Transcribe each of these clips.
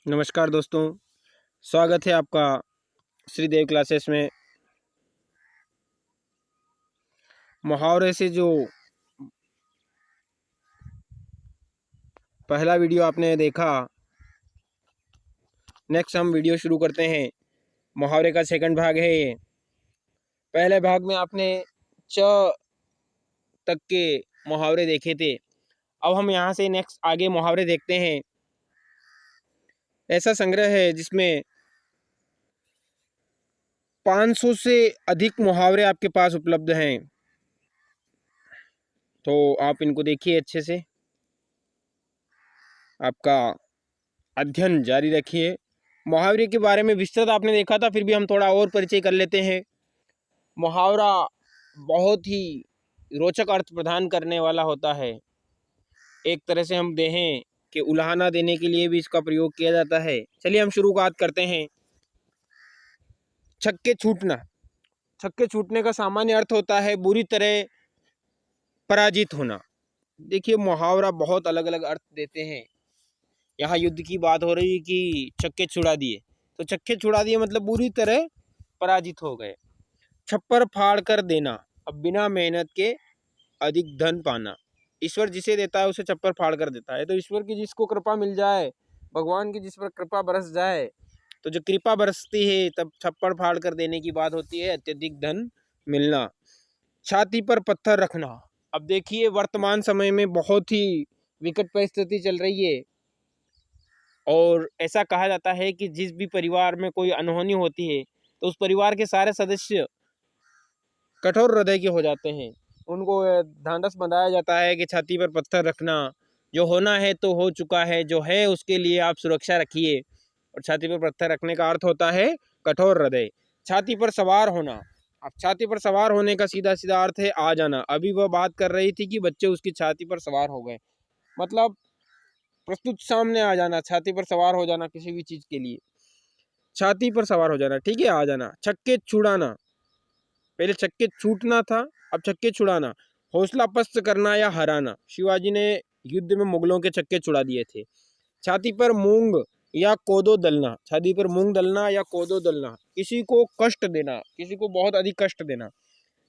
नमस्कार दोस्तों, स्वागत है आपका श्रीदेव क्लासेस में। मुहावरे से जो पहला वीडियो आपने देखा, नेक्स्ट हम वीडियो शुरू करते हैं। मुहावरे का सेकंड भाग है ये। पहले भाग में आपने च तक के मुहावरे देखे थे। अब हम यहाँ से नेक्स्ट आगे मुहावरे देखते हैं। ऐसा संग्रह है जिसमें 500 से अधिक मुहावरे आपके पास उपलब्ध हैं, तो आप इनको देखिए अच्छे से, आपका अध्ययन जारी रखिए। मुहावरे के बारे में विस्तृत आपने देखा था, फिर भी हम थोड़ा और परिचय कर लेते हैं। मुहावरा बहुत ही रोचक अर्थ प्रदान करने वाला होता है। एक तरह से हम देखें कि उलाहना देने के लिए भी इसका प्रयोग किया जाता है। चलिए हम शुरुआत करते हैं। छक्के छूटना। छक्के छूटने का सामान्य अर्थ होता है बुरी तरह पराजित होना। देखिए, मुहावरा बहुत अलग अलग अर्थ देते हैं। यहाँ युद्ध की बात हो रही है कि छक्के छुड़ा दिए, तो छक्के छुड़ा दिए मतलब बुरी तरह पराजित हो गए। छप्पर फाड़ कर देना, अब बिना मेहनत के अधिक धन पाना। ईश्वर जिसे देता है उसे छप्पर फाड़ कर देता है। तो ईश्वर की जिसको कृपा मिल जाए, भगवान की जिस पर कृपा बरस जाए, तो जो कृपा बरसती है तब छप्पर फाड़ कर देने की बात होती है, अत्यधिक धन मिलना। छाती पर पत्थर रखना। अब देखिए, वर्तमान समय में बहुत ही विकट परिस्थिति चल रही है और ऐसा कहा जाता है कि जिस भी परिवार में कोई अनहोनी होती है तो उस परिवार के सारे सदस्य कठोर हृदय के हो जाते हैं। उनको ढांढस बंधाया जाता है कि छाती पर पत्थर रखना, जो होना है तो हो चुका है, जो है उसके लिए आप सुरक्षा रखिए। और छाती पर पत्थर रखने का अर्थ होता है कठोर हृदय। छाती पर सवार होना। अब छाती पर सवार होने का सीधा सीधा अर्थ है आ जाना। अभी वह बात कर रही थी कि बच्चे उसकी छाती पर सवार हो गए, मतलब प्रस्तुत सामने आ जाना, छाती पर सवार हो जाना किसी भी चीज के लिए, छाती पर सवार हो जाना, ठीक है, आ जाना। छक्के छुड़ाना, पहले छक्के छूटना था, अब छक्के छुड़ाना। हौसला पस्त करना या हराना। शिवाजी ने युद्ध में मुगलों के छक्के छुड़ा दिए थे। छाती पर मूंग या कोदो दलना। छाती पर मूंग दलना या कोदो दलना, किसी को कष्ट देना, किसी को बहुत अधिक कष्ट देना।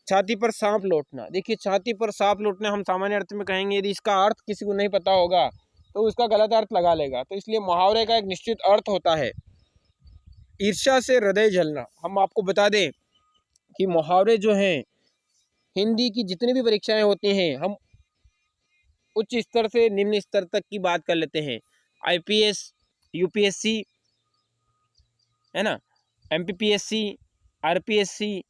छाती पर सांप लौटना। देखिए, छाती पर सांप लौटना हम सामान्य अर्थ में कहेंगे, यदि इसका अर्थ किसी को नहीं पता होगा तो उसका गलत अर्थ लगा लेगा, तो इसलिए मुहावरे का एक निश्चित अर्थ होता है। ईर्ष्या से हृदय जलना। हम आपको बता दें कि मुहावरे जो हैं, हिंदी की जितनी भी परीक्षाएं होती हैं, हम उच्च स्तर से निम्न स्तर तक की बात कर लेते हैं। आईपीएस, यूपीएससी, है ना, एमपीपीएससी, आरपीएससी,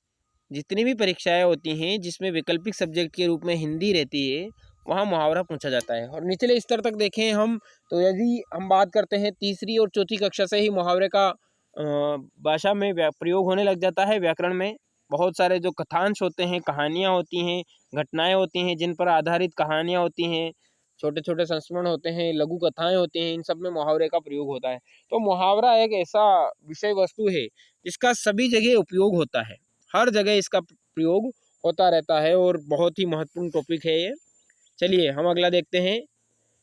जितनी भी परीक्षाएं होती हैं जिसमें वैकल्पिक सब्जेक्ट के रूप में हिंदी रहती है, वहाँ मुहावरा पूछा जाता है। और निचले स्तर तक देखें हम, तो यदि हम बात करते हैं तीसरी और चौथी कक्षा से ही मुहावरे का भाषा में प्रयोग होने लग जाता है। व्याकरण में बहुत सारे जो कथांश होते हैं, कहानियाँ होती हैं, घटनाएं होती हैं, जिन पर आधारित कहानियाँ होती हैं, छोटे छोटे संस्मरण होते हैं, लघु कथाएं होती हैं, इन सब में मुहावरे का प्रयोग होता है। तो मुहावरा एक ऐसा विषय वस्तु है जिसका सभी जगह उपयोग होता है, हर जगह इसका प्रयोग होता रहता है और बहुत ही महत्वपूर्ण टॉपिक है ये। चलिए हम अगला देखते हैं।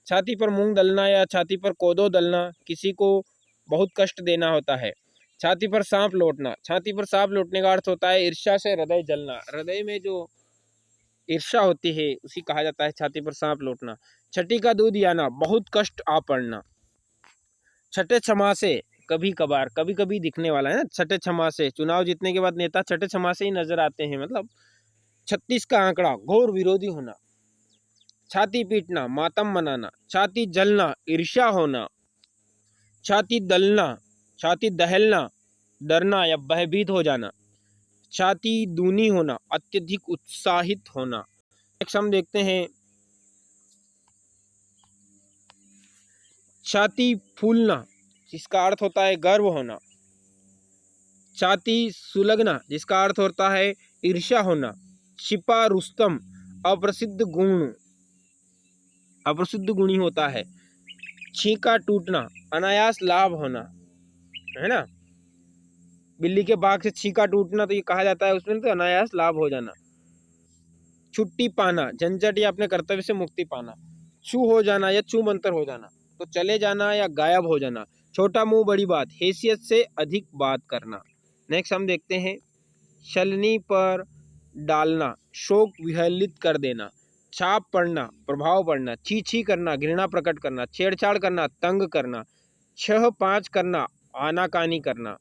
छाती पर मूंग दलना या छाती पर कोदो दलना, किसी को बहुत कष्ट देना होता है। छाती पर सांप लौटना। छाती पर सांप लौटने का अर्थ होता है ईर्ष्या से हृदय जलना। हृदय में जो ईर्ष्या होती है उसी कहा जाता है छाती पर सांप लौटना। छठी का दूध आना, बहुत कष्ट आ पड़ना। छठे क्षमा से, कभी कभार, कभी कभी दिखने वाला है ना। छठे क्षमा से, चुनाव जीतने के बाद नेता छठे क्षमा से ही नजर आते हैं, मतलब 36 का आंकड़ा, घोर विरोधी होना। छाती पीटना, मातम मनाना। छाती जलना, ईर्ष्या होना। छाती दलना, छाती दहलना, डरना या भयभीत हो जाना। छाती दूनी होना, अत्यधिक उत्साहित होना। नेक्स्ट हम देखते हैं छाती फूलना, जिसका अर्थ होता है गर्व होना। छाती सुलगना, जिसका अर्थ होता है ईर्ष्या होना। छिपा रुस्तम, अप्रसिद्ध गुण, अप्रसिद्ध गुणी होता है। छींका टूटना, अनायास लाभ होना, है ना। बिल्ली के बाग से छींका टूटना, तो ये कहा जाता है उसमें तो अनायास लाभ हो जाना। छुट्टी पाना, झंझट या अपने कर्तव्य से मुक्ति पाना। छू हो जाना या छू मंतर हो जाना। तो चले जाना या गायब हो जाना। छोटा मुंह बड़ी बात, हैसियत से अधिक बात करना। नेक्स्ट हम देखते हैं, छलनी पर डालना, शोक विहलित कर देना, छाप पड़ना, प्रभाव पड़ना, छी छी करना, घृणा प्रकट करना, छेड़छाड़ करना, तंग करना, 6-5 करना, आनाकानी करना,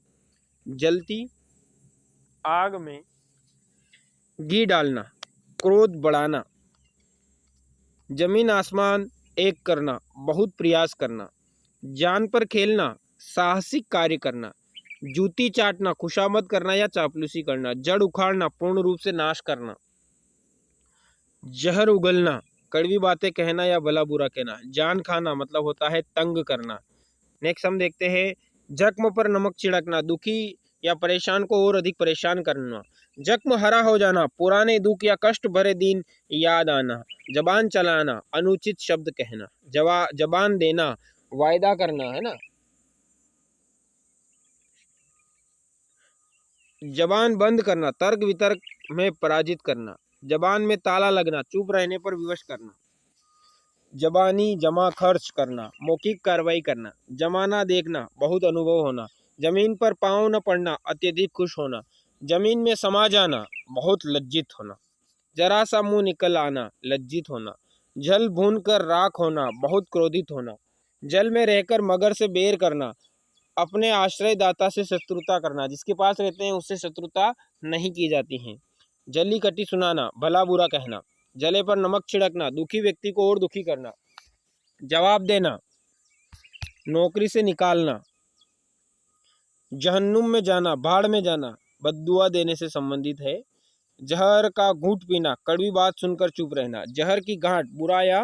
जलती आग में घी डालना, क्रोध बढ़ाना, जमीन आसमान एक करना, बहुत प्रयास करना, जान पर खेलना, साहसिक कार्य करना, जूती चाटना, खुशामद करना या चापलूसी करना, जड़ उखाड़ना, पूर्ण रूप से नाश करना, जहर उगलना, कड़वी बातें कहना या भला बुरा कहना, जान खाना मतलब होता है तंग करना। नेक्स्ट हम देखते हैं, जख्म पर नमक छिड़कना, दुखी या परेशान को और अधिक परेशान करना, जख्म हरा हो जाना, पुराने दुख या कष्ट भरे दिन याद आना, जबान चलाना, अनुचित शब्द कहना, जबान देना, वायदा करना, है ना, जबान बंद करना, तर्क वितर्क में पराजित करना, जबान में ताला लगना, चुप रहने पर विवश करना, जबानी जमा खर्च करना, मौखिक कार्रवाई करना, जमाना देखना, बहुत अनुभव होना, जमीन पर पांव न पड़ना, अत्यधिक खुश होना, जमीन में समा जाना, बहुत लज्जित होना, जरा सा मुंह निकल आना, लज्जित होना, जल भून कर राख होना, बहुत क्रोधित होना, जल में रहकर मगर से बेर करना, अपने आश्रयदाता से शत्रुता करना, जिसके पास रहते हैं उससे शत्रुता नहीं की जाती है, जली कटी सुनाना, भला बुरा कहना, जले पर नमक छिड़कना, दुखी व्यक्ति को और दुखी करना, जवाब देना, नौकरी से निकालना, जहन्नुम में जाना, भाड़ में जाना, बद्दुआ देने से संबंधित है, जहर का घूंट पीना, कड़वी बात सुनकर चुप रहना, जहर की गांठ, बुरा या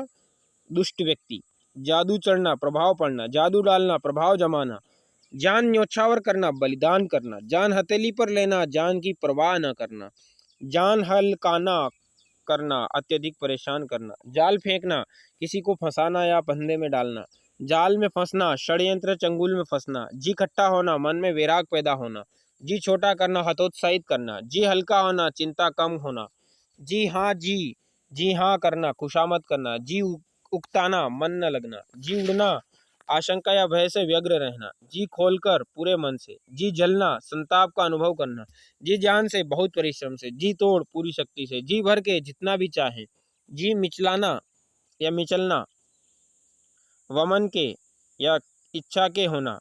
दुष्ट व्यक्ति, जादू चढ़ना, प्रभाव पड़ना, जादू डालना, प्रभाव जमाना, जान न्योछावर करना, बलिदान करना, जान हथेली पर लेना, जान की परवाह न करना, जान हल्काना करना, अत्यधिक परेशान करना, जाल फेंकना, किसी को फंसाना या फंदे में डालना, जाल में फंसना, षड्यंत्र चंगुल में फंसना, जी खट्टा होना, मन में वैराग पैदा होना, जी छोटा करना, हतोत्साहित करना, जी हल्का होना, चिंता कम होना, जी हाँ करना, खुशामद करना, जी उकताना, मन न लगना, जी उड़ना, आशंका या भय से व्यग्र रहना, जी खोलकर पूरे मन से, जी जलना, संताप का अनुभव करना, जी जान से, बहुत परिश्रम से, जी तोड़ पूरी शक्ति से, जी भर के जितना भी चाहे, जी मिचलाना या मिचलना, वमन के या इच्छा के होना,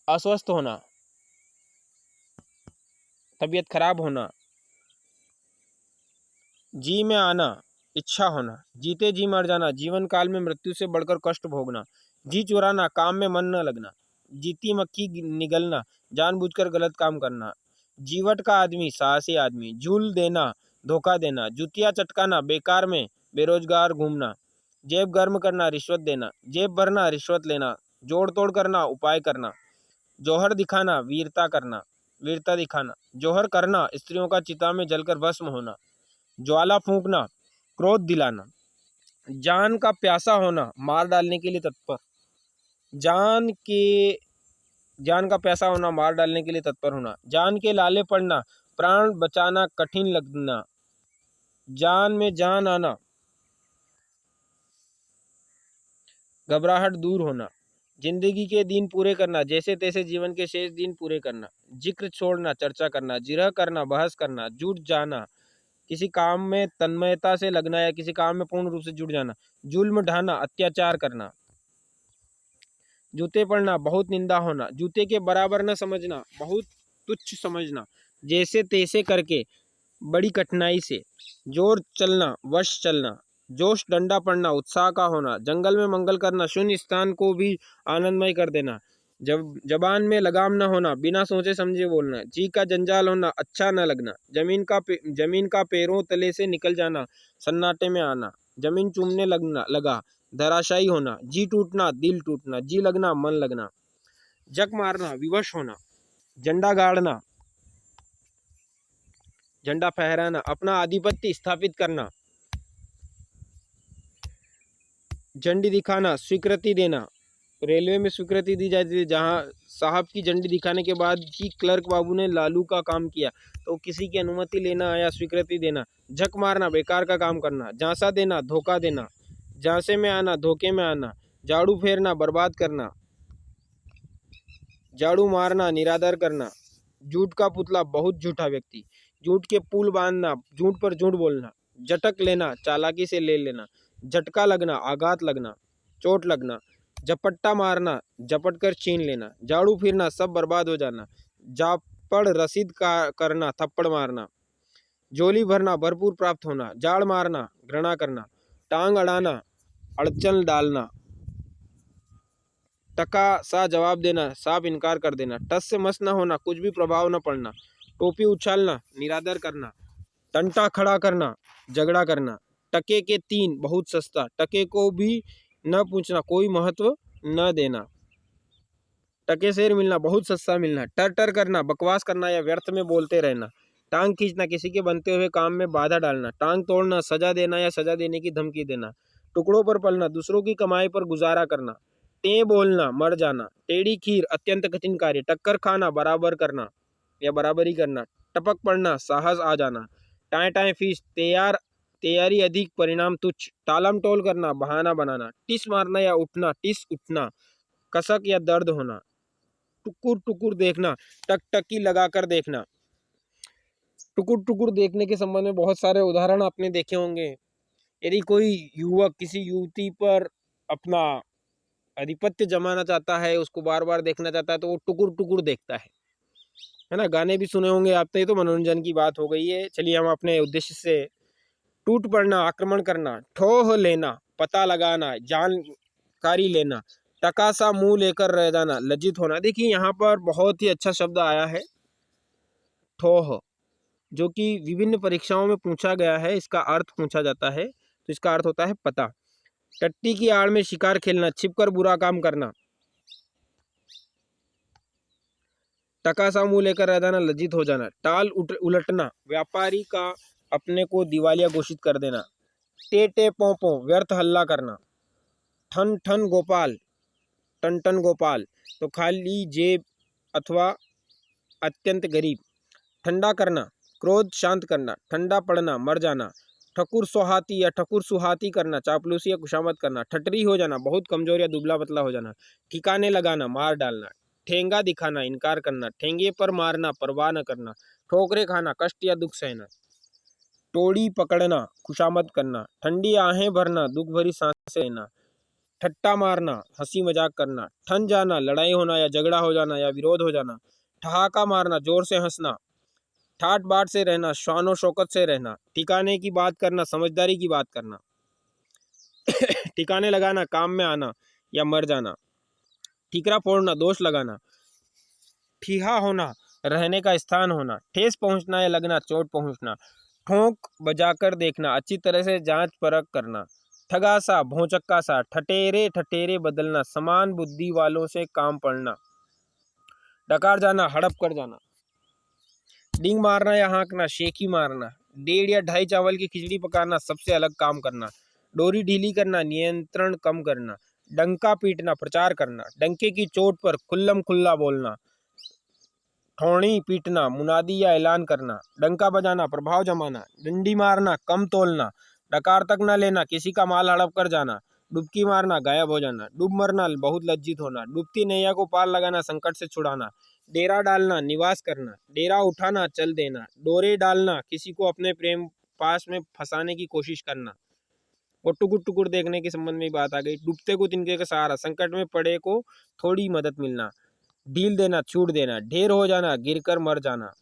अस्वस्थ होना, तबीयत खराब होना, जी में आना, इच्छा होना, जीते जी मर जाना, जीवन काल में मृत्यु से बढ़कर कष्ट भोगना, जी चुराना, काम में मन न लगना, जीती मक्खी निगलना, जानबूझकर गलत काम करना, जीवट का आदमी, साहसी आदमी, झूल देना, धोखा देना, जुतिया चटकाना, बेकार में बेरोजगार घूमना, जेब गर्म करना, रिश्वत देना, जेब भरना, रिश्वत लेना, जोड़ तोड़ करना, उपाय करना, जौहर दिखाना, वीरता दिखाना, जौहर करना, स्त्रियों का चिता में जलकर भस्म होना, ज्वाला फूंकना, क्रोध दिलाना, जान का प्यासा होना, मार डालने के लिए तत्पर, जान के जान का प्यासा होना, मार डालने के लिए तत्पर होना, जान के लाले पड़ना, प्राण बचाना कठिन लगना, जान में जान आना, घबराहट दूर होना, जिंदगी के दिन पूरे करना, जैसे तैसे जीवन के शेष दिन पूरे करना, जिक्र छोड़ना, चर्चा करना, जिरह करना, बहस करना, जुट जाना, किसी काम में तन्मयता से लगना या किसी काम में पूर्ण रूप से जुट जाना, जुल्म ढाना, अत्याचार करना, जूते पड़ना, बहुत निंदा होना, जूते के बराबर न समझना, बहुत तुच्छ समझना, जैसे तैसे करके, बड़ी कठिनाई से, जोर चलना, वश चलना, जोश डंडा पड़ना, उत्साह का होना, जंगल में मंगल करना, शून्य स्थान को भी आनंदमय कर देना, जब जबान में लगाम न होना, बिना सोचे समझे बोलना, जी का जंजाल होना, अच्छा न लगना, जमीन का पैरों तले से निकल जाना, सन्नाटे में आना, जमीन चूमने लगा, धराशायी होना, जी टूटना, दिल टूटना, जी लगना, मन लगना, जक मारना, विवश होना, झंडा गाड़ना, झंडा फहराना, अपना आधिपत्य स्थापित करना, झंडी दिखाना, स्वीकृति देना, रेलवे में स्वीकृति दी जाती है, जहां साहब की झंडी दिखाने के बाद ही क्लर्क बाबू ने लालू का काम किया तो किसी की अनुमति लेना या स्वीकृति देना। झक मारना, बेकार का काम करना। झांसा देना, धोखा देना। झांसे में आना, धोखे में आना। झाड़ू फेरना, बर्बाद करना। झाड़ू मारना, निरादर करना। झूठ का पुतला, बहुत झूठा व्यक्ति। झूठ के पुल बांधना, झूठ पर झूठ बोलना। झटक लेना, चालाकी से ले लेना। झटका लगना, आघात लगना, चोट लगना। झपट्टा मारना, झपट कर छीन लेना। झाड़ू फिरना, सब बर्बाद हो जाना। झापड़ रसीद का करना, थप्पड़ मारना। झोली भरना, भरपूर प्राप्त होना। झाड़ मारना, घृणा करना। टांग अड़ाना, अड़चन डालना। टका सा जवाब देना, साफ इनकार कर देना। टस से मस न होना, कुछ भी प्रभाव न पड़ना। टोपी उछालना, निरादर करना। टंटा खड़ा करना, झगड़ा करना। टके के 3, बहुत सस्ता। टके को भी न पूछना, कोई महत्व न देना। टके शेर मिलना, बहुत सस्ता मिलना। टर टर करना, बकवास करना या व्यर्थ में बोलते रहना। टांग खींचना, किसी के बनते हुए काम में बाधा डालना। टांग तोड़ना, सजा देना या सजा देने की धमकी देना। टुकड़ों पर पलना, दूसरों की कमाई पर गुजारा करना। टे बोलना, मर जाना। टेढ़ी खीर, अत्यंत कठिन कार्य। टक्कर खाना, बराबर करना या बराबरी करना। टपक पड़ना, साहस आ जाना। टाए टाए फीस, तैयारी अधिक, परिणाम तुच्छ। टालम टोल करना, बहाना बनाना। टिस मारना या उठना, टिस उठना, कसक या दर्द होना। टुकुर टुकुर देखना, टकटकी लगाकर देखना। टुकुर टुकुर देखने के संबंध में बहुत सारे उदाहरण आपने देखे होंगे। यदि कोई युवक किसी युवती पर अपना आधिपत्य जमाना चाहता है, उसको बार बार देखना चाहता है, तो वो टुकुर टुकुर देखता है ना। गाने भी सुने होंगे आपने, तो मनोरंजन की बात हो गई है। चलिए हम अपने उद्देश्य से। टूट पड़ना, आक्रमण करना। ठोह लेना, पता लगाना, जानकारी लेना। टका सा मुंह लेकर रह जाना, लज्जित होना। देखिए यहाँ पर बहुत ही अच्छा शब्द आया है, ठोह, जो कि विभिन्न परीक्षाओं में पूछा गया है। इसका अर्थ पूछा जाता है, तो इसका अर्थ होता है पता। टट्टी की आड़ में शिकार खेलना, छिपकर बुरा काम करना। टका सा मुंह लेकर रह जाना, लज्जित हो जाना। टाल उलटना, व्यापारी का अपने को दिवालिया घोषित कर देना। टे टे पौ पौ, व्यर्थ हल्ला करना। ठन ठन गोपाल, टन टन गोपाल, तो खाली जेब अथवा अत्यंत गरीब। ठंडा करना, क्रोध शांत करना। ठंडा पड़ना, मर जाना। ठकुर सोहाती या ठकुर सुहाती करना, चापलूसी या खुशामद करना। ठटरी हो जाना, बहुत कमजोर या दुबला पतला हो जाना। ठिकाने लगाना, मार डालना। ठेंगा दिखाना, इनकार करना। ठेंगे पर मारना, परवाह न करना। ठोकरे खाना, कष्ट या दुख सहना। टोड़ी पकड़ना, खुशामद करना। ठंडी आहें भरना, दुख भरी सांसें लेना। ठट्टा मारना, हंसी मजाक करना। ठन जाना, लड़ाई होना या झगड़ा हो जाना या विरोध हो जाना। ठहाका मारना, जोर से हंसना। ठाट बाट से रहना, शानो शौकत से रहना। ठिकाने की बात करना, समझदारी की बात करना। ठिकाने लगाना, काम में आना या मर जाना। ठीकरा फोड़ना, दोष लगाना। ठीहा होना, रहने का स्थान होना। ठेस पहुंचना या लगना, चोट पहुंचना। ठोंक बजाकर देखना, अच्छी तरह से जांच परख करना। ठगा सा, भौचक्का सा। ठटेरे ठटेरे बदलना, समान बुद्धि वालों से काम पड़ना। डकार जाना, हड़प कर जाना। डींग मारना या हाँकना, शेखी मारना। 1.5 या 2.5 चावल की खिचड़ी पकाना, सबसे अलग काम करना। डोरी ढीली करना, नियंत्रण कम करना। डंका पीटना, प्रचार करना। डंके की चोट पर खुल्लम खुल्ला बोलना। ठौणी पीटना, मुनादी या ऐलान करना। डंका बजाना, प्रभाव जमाना। डंडी मारना, कम तोलना। डकार तक न लेना, किसी का माल हड़प कर जाना। डुबकी मारना, गायब हो जाना। डूब मरना, बहुत लज्जित होना। डूबती नैया को पार लगाना, संकट से छुड़ाना। डेरा डालना, निवास करना। डेरा उठाना, चल देना। डोरे डालना, किसी को अपने प्रेम पास में फंसाने की कोशिश करना। और टुकुर टुकुर देखने के संबंध में बात आ गई। डूबते को तिनके का सहारा, संकट में पड़े को थोड़ी मदद मिलना। ढील देना, छूट देना। ढेर हो जाना, गिरकर मर जाना।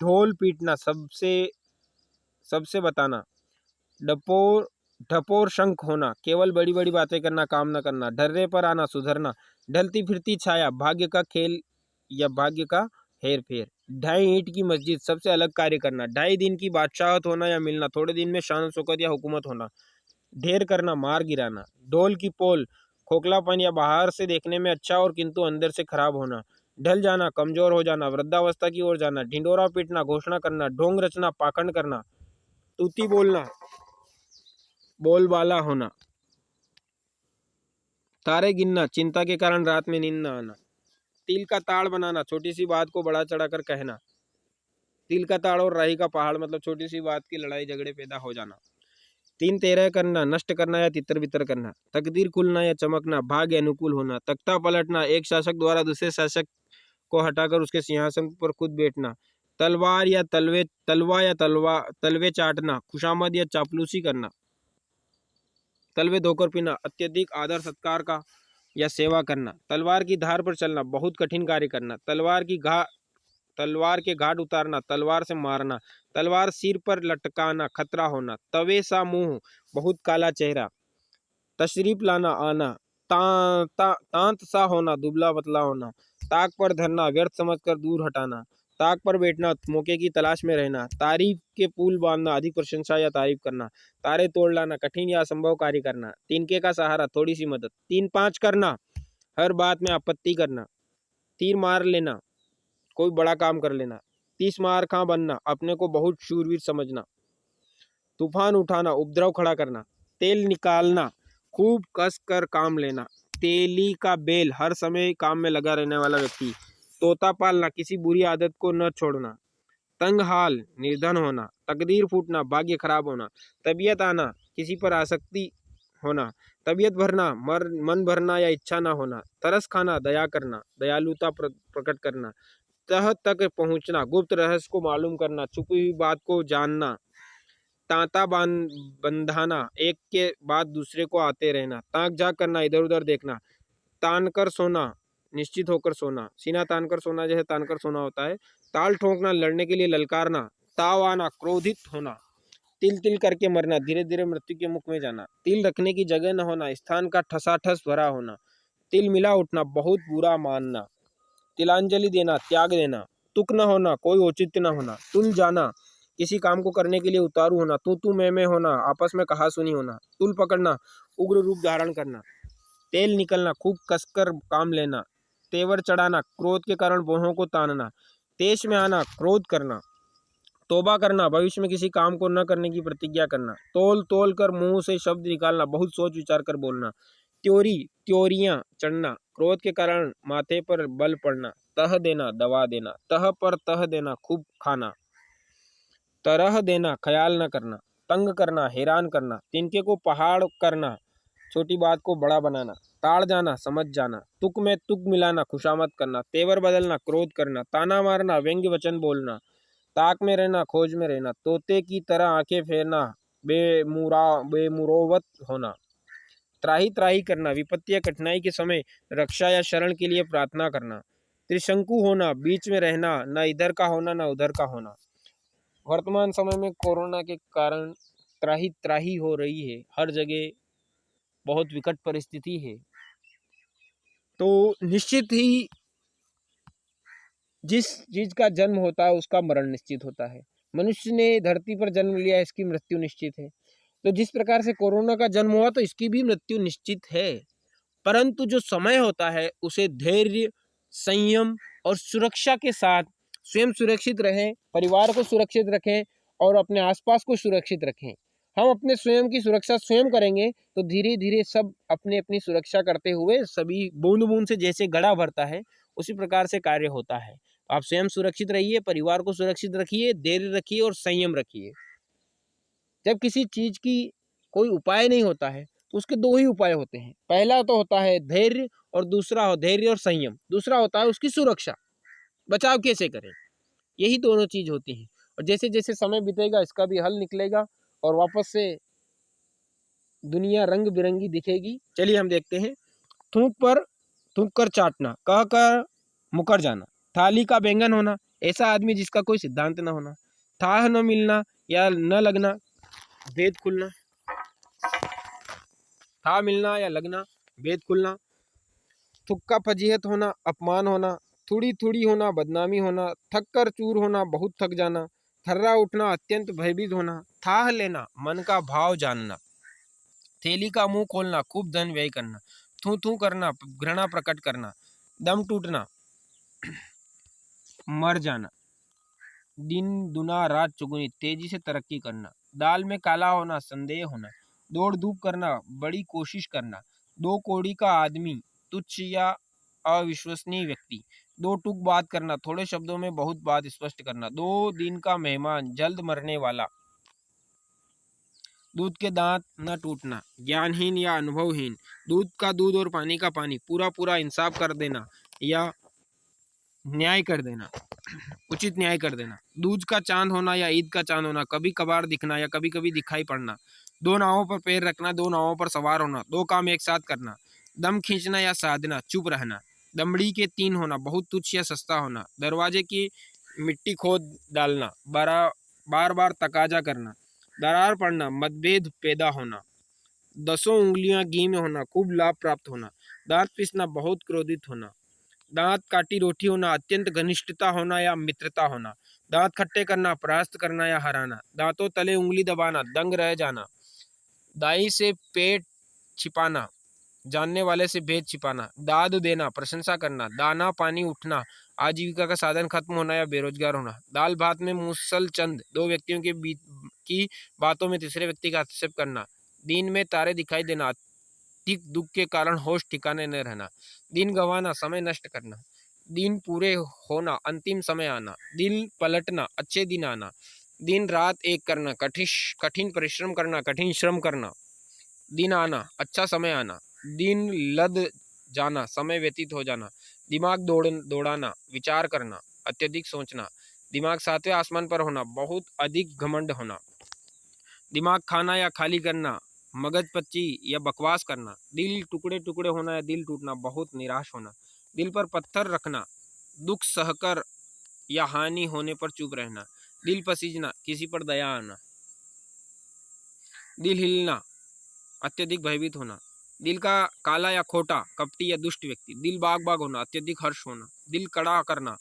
ढोल पीटना, सबसे बताना। डपोर ढपोर शंख होना, केवल बड़ी बड़ी बातें करना, काम न करना। ढर्रे पर आना, सुधरना। ढलती फिरती छाया, भाग्य का खेल या भाग्य का हेर फेर। 2.5 ईंट की मस्जिद, सबसे अलग कार्य करना। 2.5 दिन की बादशाहत होना या मिलना, थोड़े दिन में शान शौकत या हुकूमत होना। ढेर करना, मार गिराना। ढोल की पोल, खोखलापन या बाहर से देखने में अच्छा और किंतु अंदर से खराब होना। ढल जाना, कमजोर हो जाना, वृद्धावस्था की ओर जाना। ढिंडोरा पीटना, घोषणा करना। ढोंग रचना, पाखंड करना। तूती बोलना, बोलबाला होना। तारे गिनना, चिंता के कारण रात में नींद न आना। तिल का ताड़ बनाना, छोटी सी बात को बड़ा चढ़ाकर कहना। तिल का ताड़ और राही का पहाड़ मतलब छोटी सी बात की लड़ाई झगड़े पैदा हो जाना। 3 तेरह करना, नष्ट करना या तितर बितर करना, तकदीर खुलना या चमकना, भाग्य अनुकूल होना, तख्ता पलटना, एक शासक द्वारा दूसरे शासक को हटाकर उसके सिंहासन पर खुद बैठना, तलवे चाटना, खुशामद या चापलूसी करना, तलवे धोकर पीना, अत्यधिक आदर सत्कार का या सेवा करना, तलवार की धार पर चलना, बहुत कठिन कार्य करना, तलवार के घाट उतारना, तलवार से मारना, तलवार सिर पर लटकाना, खतरा होना, तवे सा मुंह, बहुत काला चेहरा, तशरीफ लाना, आना, तांत सा होना, दुबला पतला होना, ताक पर धरना, व्यर्थ समझकर दूर हटाना, ताक पर बैठना, मौके की तलाश में रहना, तारीफ के पुल बांधना, अधिक प्रशंसा या तारीफ करना, तारे तोड़ लाना, कठिन या असंभव कार्य करना, तिनके का सहारा, थोड़ी सी मदद, 3-5 करना, हर बात में आपत्ति करना, तीर मार लेना, कोई बड़ा काम कर लेना, 30 मार खां बनना, अपने को बहुत शूरवीर समझना, तूफान उठाना, उपद्रव खड़ा करना, तेल निकालना, खूब कस कर काम लेना, तेली का बेल, हर समय काम में लगा रहने वाला व्यक्ति, तोता पालना, किसी बुरी आदत को न छोड़ना, तंग हाल, निर्धन होना, तकदीर फूटना, भाग्य खराब होना, तबीयत आना, किसी पर आसक्ति होना, तबीयत भरना, मन भरना या इच्छा ना होना, तरस खाना, दया करना, दयालुता प्रकट करना, तह तक पहुंचना, गुप्त रहस्य को मालूम करना, छुपी हुई बात को जानना, तांता बंधाना, एक के बाद दूसरे को आते रहना, ताक झाक करना, इधर उधर देखना, तान कर सोना, निश्चित होकर सोना, सीना तान कर सोना जैसे तान कर सोना होता है, ताल ठोंकना, लड़ने के लिए ललकारना, ताव आना, क्रोधित होना, तिल तिल करके मरना, धीरे धीरे मृत्यु के मुख में जाना, तिल रखने की जगह न होना, स्थान का ठसाठस भरा होना, तिल मिला उठना, बहुत बुरा मानना, तिलांजलि देना, त्याग देना, तुक न होना, कोई औचित्य न होना, तुल जाना, किसी काम को करने के लिए उतारू होना, तू मैं होना, आपस में कहा सुनी होना, तुल पकड़ना, उग्र रूप धारण करना, तेल निकलना, खूब कसकर काम लेना, तेवर चढ़ाना, क्रोध के कारण भौहों को तानना, तेज में आना, क्रोध करना, तौबा करना, भविष्य में किसी काम को न करने की प्रतिज्ञा करना, तोल तोल कर मुंह से शब्द निकालना, बहुत सोच विचार कर बोलना, त्योरियां चढ़ना, क्रोध के कारण माथे पर बल पड़ना, तह देना, दवा देना, तह पर तह देना, खूब खाना, तरह देना, ख्याल न करना, तंग करना, हैरान करना, तिनके को पहाड़ करना, छोटी बात को बड़ा बनाना, ताड़ जाना, समझ जाना, तुक में तुक मिलाना, खुशामद करना, तेवर बदलना, क्रोध करना, ताना मारना, व्यंग्य वचन बोलना, ताक में रहना, खोज में रहना, तोते की तरह आंखें फेरना, बेमुरोवत होना, त्राही त्राही करना, विपत्ति या कठिनाई के समय रक्षा या शरण के लिए प्रार्थना करना, त्रिशंकु होना, बीच में रहना, न इधर का होना न उधर का होना। वर्तमान समय में कोरोना के कारण त्राही त्राही हो रही है, हर जगह बहुत विकट परिस्थिति है। तो निश्चित ही जिस चीज का जन्म होता है उसका मरण निश्चित होता है। मनुष्य ने धरती पर जन्म लिया, इसकी मृत्यु निश्चित है। तो जिस प्रकार से कोरोना का जन्म हुआ तो इसकी भी मृत्यु निश्चित है, परंतु जो समय होता है उसे धैर्य, संयम और सुरक्षा के साथ स्वयं सुरक्षित रहें, परिवार को सुरक्षित रखें और अपने आसपास को सुरक्षित रखें। हम अपने स्वयं की सुरक्षा स्वयं करेंगे तो धीरे धीरे सब अपनी अपनी सुरक्षा करते हुए सभी बूंद बूंद से जैसे घड़ा भरता है उसी प्रकार से कार्य होता है। आप स्वयं सुरक्षित रहिए, परिवार को सुरक्षित रखिए, धैर्य रखिए और संयम रखिए। जब किसी चीज की कोई उपाय नहीं होता है तो उसके दो ही उपाय होते हैं। पहला तो होता है धैर्य और दूसरा हो धैर्य और संयम, दूसरा होता है उसकी सुरक्षा, बचाव कैसे करें। यही दोनों चीज होती हैं और जैसे जैसे समय बीतेगा इसका भी हल निकलेगा और वापस से दुनिया रंग बिरंगी दिखेगी। चलिए हम देखते हैं। थूक पर थूक कर चाटना, कह कर मुकर जाना, थाली का बैंगन होना, ऐसा आदमी जिसका कोई सिद्धांत न होना, थाह न मिलना या न लगना, भेद खुलना, था मिलना या लगना, भेद खुलना, थुक्का फजीहत होना, अपमान होना, थोड़ी थोड़ी होना, बदनामी होना, थक कर चूर होना, बहुत थक जाना, थर्रा उठना, अत्यंत भयभीत होना, थाह लेना, मन का भाव जानना, थैली का मुंह खोलना, खूब धन व्यय करना, थू थू करना, घृणा प्रकट करना, दम टूटना, मर जाना, दिन दुना रात चुगुनी, तेजी से तरक्की करना, दाल में काला होना, संदेह होना, दौड़ धूप करना, बड़ी कोशिश करना, दो कौड़ी का आदमी, तुच्छ या अविश्वसनीय व्यक्ति, दो टूक बात करना, थोड़े शब्दों में बहुत बात स्पष्ट करना। 2 दिन का मेहमान, जल्द मरने वाला। दूध के दांत न टूटना, ज्ञानहीन या अनुभवहीन। दूध का दूध और पानी का पानी, पूरा पूरा इंसाफ कर देना या न्याय कर देना, उचित न्याय कर देना। दूज का चांद होना या ईद का चांद होना, कभी कभार दिखना या कभी कभी दिखाई पड़ना। 2 नावों पर पैर रखना, 2 नावों पर सवार होना, 2 काम एक साथ करना। दम खींचना या साधना, चुप रहना। दमड़ी के 3 होना, बहुत तुच्छ या सस्ता होना। दरवाजे की मिट्टी खोद डालना, बार बार तकाजा करना। दरार पड़ना, मतभेद पैदा होना। 10 उंगलियां घी में होना, खूब लाभ प्राप्त होना। दांत पीसना, बहुत क्रोधित होना। दांत काटी रोटी होना, अत्यंत घनिष्ठता होना या मित्रता होना। दांत खट्टे करना, परास्त करना या हराना। दांतों तले उंगली दबाना, दंग रह जाना। दाई से पेट छिपाना, जानने वाले से भेद छिपाना। दाद देना, प्रशंसा करना। दाना पानी उठना, आजीविका का साधन खत्म होना या बेरोजगार होना। दाल भात में मूसल चंद, 2 व्यक्तियों के बीच की बातों में तीसरे व्यक्ति का हस्तक्षेप करना। दिन में तारे दिखाई देना, अधिक दुख के कारण होश ठिकाने न रहना। दिन गंवाना, समय नष्ट करना। दिन पूरे होना, अंतिम समय आना। दिल पलटना, अच्छे दिन आना। दिन रात एक करना, कठिन परिश्रम करना, कठिन श्रम करना। दिन आना, अच्छा समय आना। दिन लद जाना, समय व्यतीत हो जाना। दिमाग दौड़ाना, विचार करना, अत्यधिक सोचना। दिमाग 7वें आसमान पर होना, बहुत अधिक घमंड होना। दिमाग खाना या खाली करना, मगज पच्ची या बकवास करना। दिल टुकड़े टुकड़े होना या दिल टूटना, बहुत निराश होना। दिल पर पत्थर रखना, दुख सहकर या हानि होने पर चुप रहना। दिल पसीजना, किसी पर दया आना। दिल हिलना, अत्यधिक भयभीत होना। दिल का काला या खोटा, कपटी या दुष्ट व्यक्ति। दिल बाग बाग होना, अत्यधिक हर्ष होना। दिल कड़ा करना,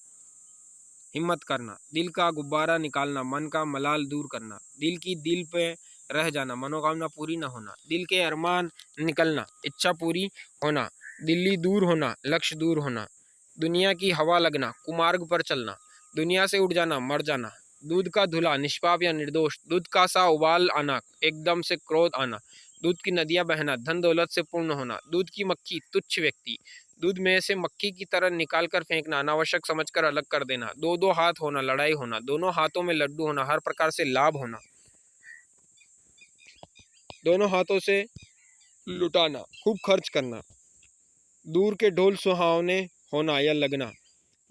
हिम्मत करना। दिल का गुब्बारा निकालना, मन का मलाल दूर करना। दिल की दिल पे रह जाना, मनोकामना पूरी न होना। दिल के अरमान निकलना, इच्छा पूरी होना। दिल्ली दूर होना, लक्ष्य दूर होना। दुनिया की हवा लगना, कुमार्ग पर चलना। दुनिया से उठ जाना, मर जाना। दूध का धुला, निष्पाप या निर्दोष। दूध का सा उबाल आना, एकदम से क्रोध आना। दूध की नदियां बहना, धन दौलत से पूर्ण होना। दूध की मक्खी, तुच्छ व्यक्ति। दूध में से मक्खी की तरह निकाल कर फेंकना, अनावश्यक समझकर अलग कर देना। 2 हाथ होना, लड़ाई होना। दोनों हाथों में लड्डू होना, हर प्रकार से लाभ होना। दोनों हाथों से लुटाना, खूब खर्च करना। दूर के ढोल सुहावने होना या लगना।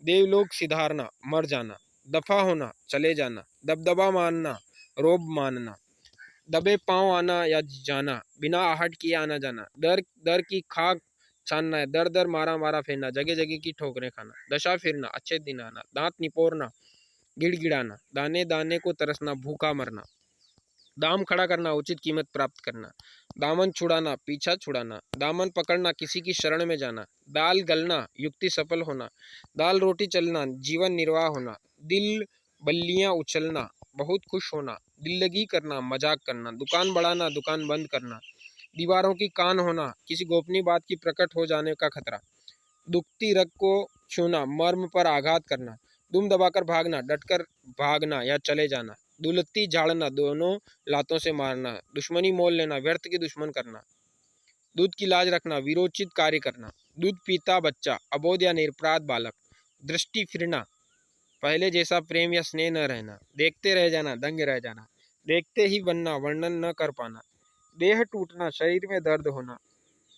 देवलोक सिधारना, मर जाना। दफा होना, चले जाना। दबदबा मानना, रोब मानना। दबे पांव आना या जाना, बिना आहट किए आना जाना। दर दर की खाक छानना है, दर दर मारा मारा फेरना, जगह जगह की ठोकरें खाना। दशा फिरना, अच्छे दिन आना। दांत निपोरना, गिड़गिड़ाना। दाने दाने को तरसना, भूखा मरना। दाम खड़ा करना, उचित कीमत प्राप्त करना। दामन छुड़ाना, पीछा छुड़ाना। दामन पकड़ना, किसी की शरण में जाना। दाल गलना, युक्ति सफल होना। दाल रोटी चलना, जीवन निर्वाह होना। दिल बल्लियां उछलना, बहुत खुश होना। दिल लगी करना, मजाक करना। दुकान बढ़ाना, दुकान बंद करना। दीवारों की कान होना, किसी गोपनीय बात की प्रकट हो जाने का खतरा। दुखती रग को छूना, मर्म पर आघात करना। दुम दबाकर भागना, डटकर भागना या चले जाना। दुलत्ती झाड़ना, दोनों लातों से मारना। दुश्मनी मोल लेना, व्यर्थ की दुश्मन करना। दूध की लाज रखना, वीरोचित कार्य करना। दूध पीता बच्चा, अबोध या निरपराध बालक। दृष्टि फिरना, पहले जैसा प्रेम या स्नेह न रहना। देखते रह जाना, दंग रह जाना। देखते ही बनना, वर्णन न कर पाना। देह टूटना, शरीर में दर्द होना।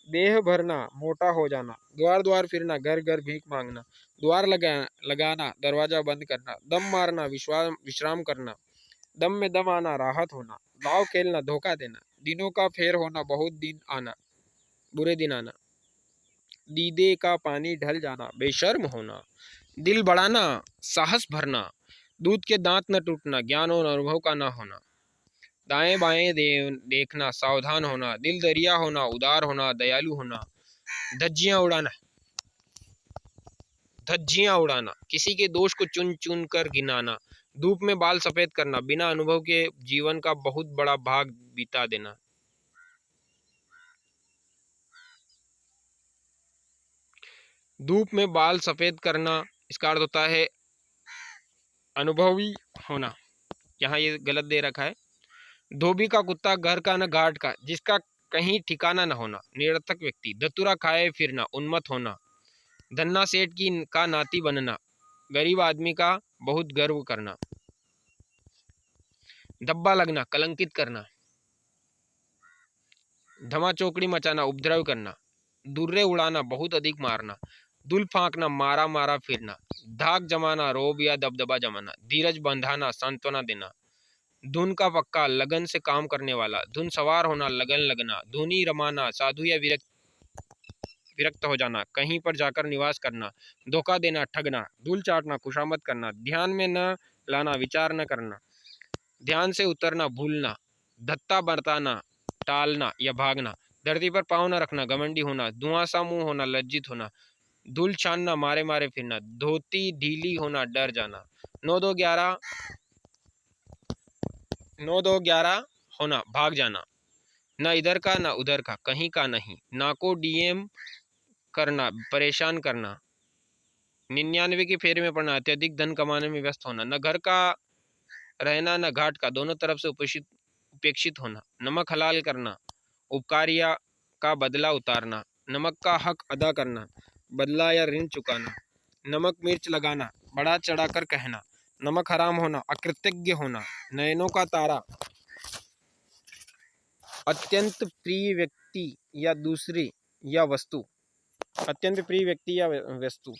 देह भरना, मोटा हो जाना। द्वार द्वार फिरना, घर घर भीख मांगना। द्वार लगाना, दरवाजा बंद करना। दम मारना, विश्राम करना। दम में दम आना, राहत होना। दाव खेलना, धोखा देना। दिनों का फेर होना, बहुत दिन आना, बुरे दिन आना। दीदे का पानी ढल जाना, बेशर्म होना। दिल बढ़ाना, साहस भरना। दूध के दांत न टूटना, ज्ञान और अनुभव का न होना। दाएं बाएं देखना, सावधान होना। दिल दरिया होना, उदार होना, दयालु होना। धज्जियां उड़ाना, धज्जियां उड़ाना, किसी के दोष को चुन चुन कर गिनाना। धूप में बाल सफेद करना, बिना अनुभव के जीवन का बहुत बड़ा भाग बिता देना। धूप में बाल सफेद करना, इसका अर्थ होता है अनुभवी होना। यहाँ ये गलत दे रखा है। धोबी का कुत्ता, घर का न घाट का, जिसका कहीं ठिकाना न होना, निरर्थक व्यक्ति। धतूरा खाए फिरना, उन्मत्त होना। धन्ना सेठ की का नाती बनना, गरीब आदमी का बहुत गर्व करना। धब्बा लगना, कलंकित करना। धमा चौकड़ी मचाना, उपद्रव करना। दुर्रे उड़ाना, बहुत अधिक मारना। दुल फांकना, मारा मारा फिरना। धाक जमाना, रोब या दबदबा जमाना। धीरज बंधाना, सांत्वना देना। धुन का पक्का, लगन से काम करने वाला। धुन सवार होना, लगन लगना। धुनी रमाना, साधु या विरक्त हो जाना, कहीं पर जाकर निवास करना। धोखा देना, ठगना। धूल चाटना, खुशामद करना। ध्यान में न लाना, विचार न करना। ध्यान से उतरना, भूलना। धत्ता बरताना, टालना या भागना। धरती पर पाँव न रखना, घमंडी होना। धुआं सा मुंह होना, लज्जित होना। धूल छानना, मारे मारे फिरना। धोती ढीली होना, डर जाना। 9 2 11 9 2 11 होना, भाग जाना। न इधर का न उधर का, कहीं का नहीं। ना को डीएम करना, परेशान करना। 99 के फेरे में पड़ना, अत्यधिक धन कमाने में व्यस्त होना। न घर का रहना न घाट का, दोनों तरफ से उपेक्षित होना। नमक हलाल करना, उपकारिया का बदला उतारना। नमक का हक अदा करना, बदला या ऋण चुकाना। नमक मिर्च लगाना, बढ़ा चढ़ाकर कहना। नमक हराम होना, अकृतज्ञ होना। नयनों का तारा, अत्यंत प्रिय व्यक्ति या दूसरी या वस्तु। अत्यंत प्रिय व्यक्ति या वस्तु।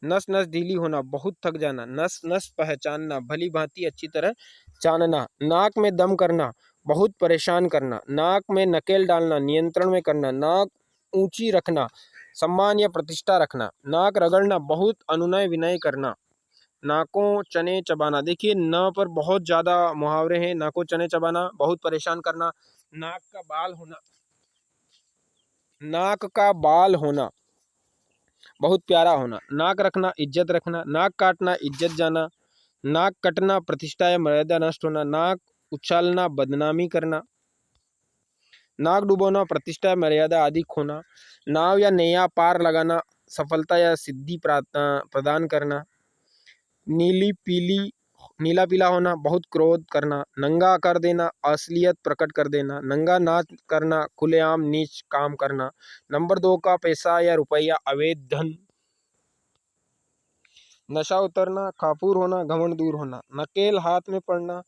नस नस ढीली होना, बहुत थक जाना। नस नस पहचानना, भली भांति अच्छी तरह जानना। नाक में दम करना, बहुत परेशान करना। नाक में नकेल डालना, नियंत्रण में करना। नाक ऊंची रखना, सम्मान या प्रतिष्ठा रखना। नाक रगड़ना, बहुत अनुनय विनय करना। नाकों चने चबाना, देखिए न पर बहुत ज्यादा मुहावरे हैं। नाकों चने चबाना, बहुत परेशान करना। नाक का बाल होना, नाक का बाल होना, बहुत प्यारा होना। नाक रखना, इज्जत रखना। नाक काटना, इज्जत जाना। नाक कटना, प्रतिष्ठा या मर्यादा नष्ट होना। नाक उछालना, बदनामी करना। नाक डुबोना, प्रतिष्ठा या मर्यादा आदि खोना। नाव या नैया पार लगाना, सफलता या सिद्धि प्रदान करना। नीला पीला होना, बहुत क्रोध करना। नंगा कर देना, असलियत प्रकट कर देना। नंगा नाच करना, खुलेआम नीच काम करना। नंबर 2 का पैसा या रुपया, अवैध धन। नशा उतरना, काफूर होना, घमंड दूर होना। नकेल हाथ में पड़ना,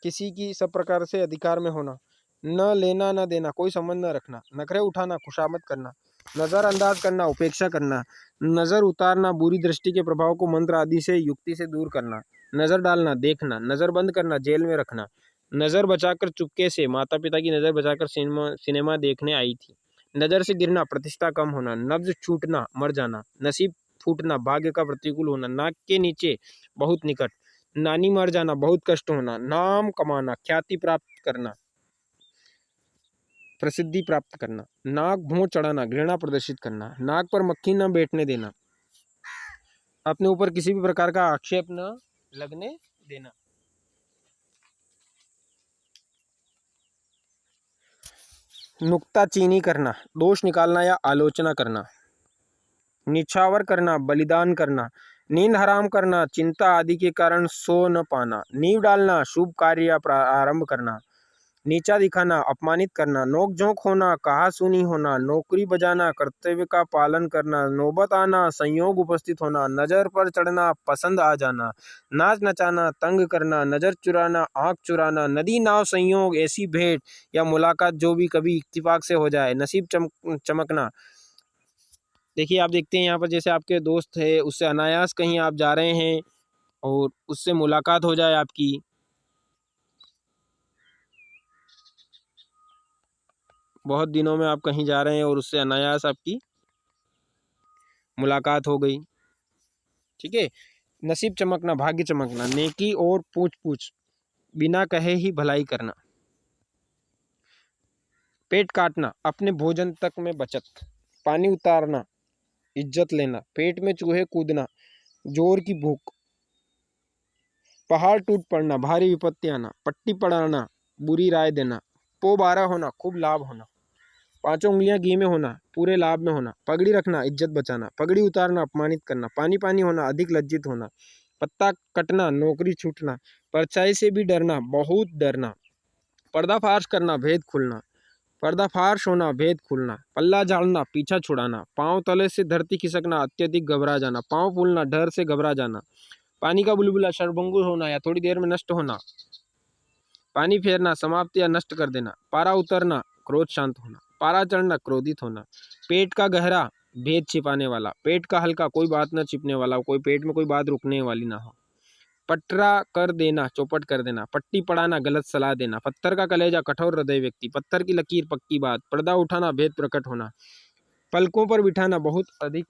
किसी की सब प्रकार से अधिकार में होना। न लेना न देना, कोई संबंध न रखना। नखरे उठाना, खुशामद करना। नजरअंदाज करना, उपेक्षा करना। नजर उतारना, बुरी दृष्टि के प्रभाव को मंत्र आदि से युक्ति से दूर करना। नजर डालना, देखना। नजर बंद करना, जेल में रखना। नजर बचाकर चुपके से, माता पिता की नजर बचाकर सिनेमा देखने आई थी। नजर से गिरना, प्रतिष्ठा कम होना। नब्ज छूटना, मर जाना। नसीब फूटना, भाग्य का प्रतिकूल होना। नाक के नीचे, बहुत निकट। नानी मर जाना, बहुत कष्ट होना। नाम कमाना, ख्याति प्राप्त करना, प्रसिद्धि प्राप्त करना। नाक भौं चढ़ाना, घृणा प्रदर्शित करना। नाक पर मक्खी न बैठने देना, अपने ऊपर किसी भी प्रकार का आक्षेप न लगने देना। नुक्ताचीनी करना, दोष निकालना या आलोचना करना। निछावर करना, बलिदान करना। नींद हराम करना, चिंता आदि के कारण सो न पाना। नींव डालना, शुभ कार्य आरंभ करना। नीचा दिखाना, अपमानित करना। नोक झोंक होना, कहा सुनी होना। नौकरी बजाना, कर्तव्य का पालन करना। नौबत आना, संयोग उपस्थित होना। नजर पर चढ़ना, पसंद आ जाना। नाच नचाना, तंग करना। नजर चुराना, आंख चुराना। नदी नाव संयोग, ऐसी भेंट या मुलाकात जो भी कभी इत्तेफाक से हो जाए। नसीब चमकना, देखिए आप देखते हैं यहाँ पर जैसे आपके दोस्त है, उससे अनायास कहीं आप जा रहे हैं और उससे मुलाकात हो जाए आपकी। बहुत दिनों में आप कहीं जा रहे हैं और उससे अनायास आपकी मुलाकात हो गई, ठीक है। नसीब चमकना, भाग्य चमकना। नेकी और पूछ पूछ, बिना कहे ही भलाई करना। पेट काटना, अपने भोजन तक में बचत। पानी उतारना, इज्जत लेना। पेट में चूहे कूदना, जोर की भूख। पहाड़ टूट पड़ना, भारी विपत्ति आना। पट्टी पड़ाना, बुरी राय देना। पो 12 होना, खूब लाभ होना। 5 उंगलियां घी में होना, पूरे लाभ में होना। पगड़ी रखना, इज्जत बचाना। पगड़ी उतारना, अपमानित करना। पानी पानी होना, अधिक लज्जित होना। पत्ता कटना, नौकरी छूटना। परछाई से भी डरना, बहुत डरना। पर्दाफाश करना, भेद खुलना। पर्दाफाश होना, भेद खुलना। पल्ला झाड़ना, पीछा छुड़ाना। पाँव तले से धरती खिसकना, अत्यधिक घबरा जाना। पाँव फूलना, डर से घबरा जाना। पानी का बुलबुला, क्षणभंगुर होना या थोड़ी देर में नष्ट होना। पानी फेरना, समाप्त या नष्ट कर देना। पारा उतरना, क्रोध शांत होना। पारा चढ़ना, क्रोधित होना। पेट का गहरा, भेद छिपाने वाला। पेट का हल्का, कोई बात न छिपने वाला, कोई पेट में कोई बात रुकने वाली ना हो। पटरा कर देना, चौपट कर देना। पट्टी पड़ाना, गलत सलाह देना। पत्थर का कलेजा, कठोर हृदय व्यक्ति। पत्थर की लकीर, पक्की बात। पर्दा उठाना, भेद प्रकट होना। पलकों पर बिठाना, बहुत अधिक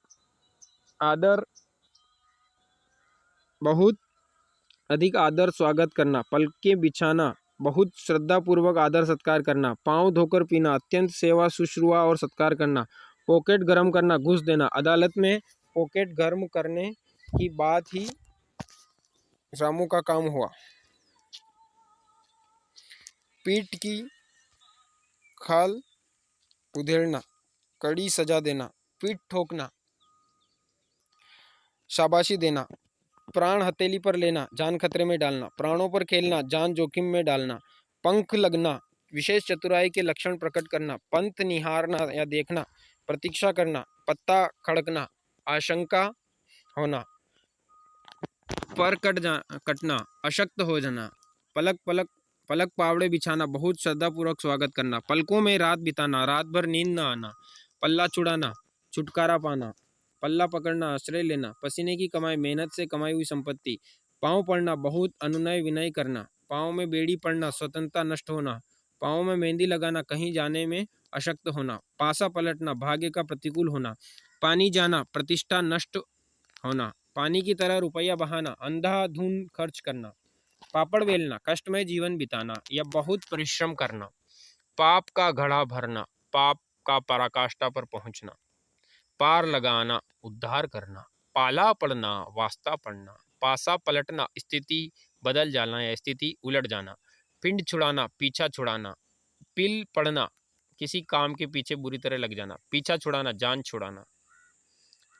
आदर स्वागत करना। पलकें बिछाना, बहुत श्रद्धापूर्वक आदर सत्कार करना। पाँव धोकर पीना, अत्यंत सेवा शुश्रूषा और सत्कार करना। पॉकेट गर्म करना, घूस देना। अदालत में पॉकेट गर्म करने की बात ही रामू का काम हुआ। पीठ की खाल उधेड़ना, कड़ी सजा देना। पीठ ठोकना, शाबाशी देना। प्राण हथेली पर लेना, जान खतरे में डालना। प्राणों पर खेलना, जान जोखिम में डालना। पंख लगना, विशेष चतुराई के लक्षण प्रकट करना। पंथ निहारना या देखना, प्रतीक्षा करना। पत्ता खड़कना, आशंका होना। पर कटना, अशक्त हो जाना। पलक पावड़े बिछाना, बहुत श्रद्धापूर्वक स्वागत करना। पलकों में रात बिताना, रात भर नींद न आना। पल्ला छुड़ाना, छुटकारा पाना। पल्ला पकड़ना, आश्रय लेना। पसीने की कमाई, मेहनत से कमाई हुई संपत्ति। पाँव पड़ना, बहुत अनुनय विनय करना। पाँव में बेड़ी पड़ना, स्वतंत्रता नष्ट होना। पाँव में मेहंदी लगाना, कहीं जाने में अशक्त होना। पासा पलटना, भाग्य का प्रतिकूल होना। पानी जाना, प्रतिष्ठा नष्ट होना। पानी की तरह रुपया बहाना, अंधाधुंध खर्च करना। पापड़ बेलना, कष्टमय जीवन बिताना या बहुत परिश्रम करना। पाप का घड़ा भरना, पाप का पराकाष्ठा पर पहुंचना। पार लगाना, उद्धार करना। पाला पड़ना, वास्ता पड़ना। पासा पलटना, स्थिति बदल जाना या स्थिति उलट जाना। पिंड छुड़ाना, पीछा छुड़ाना। पिल पड़ना, किसी काम के पीछे बुरी तरह लग जाना। पीछा छुड़ाना, जान छुड़ाना।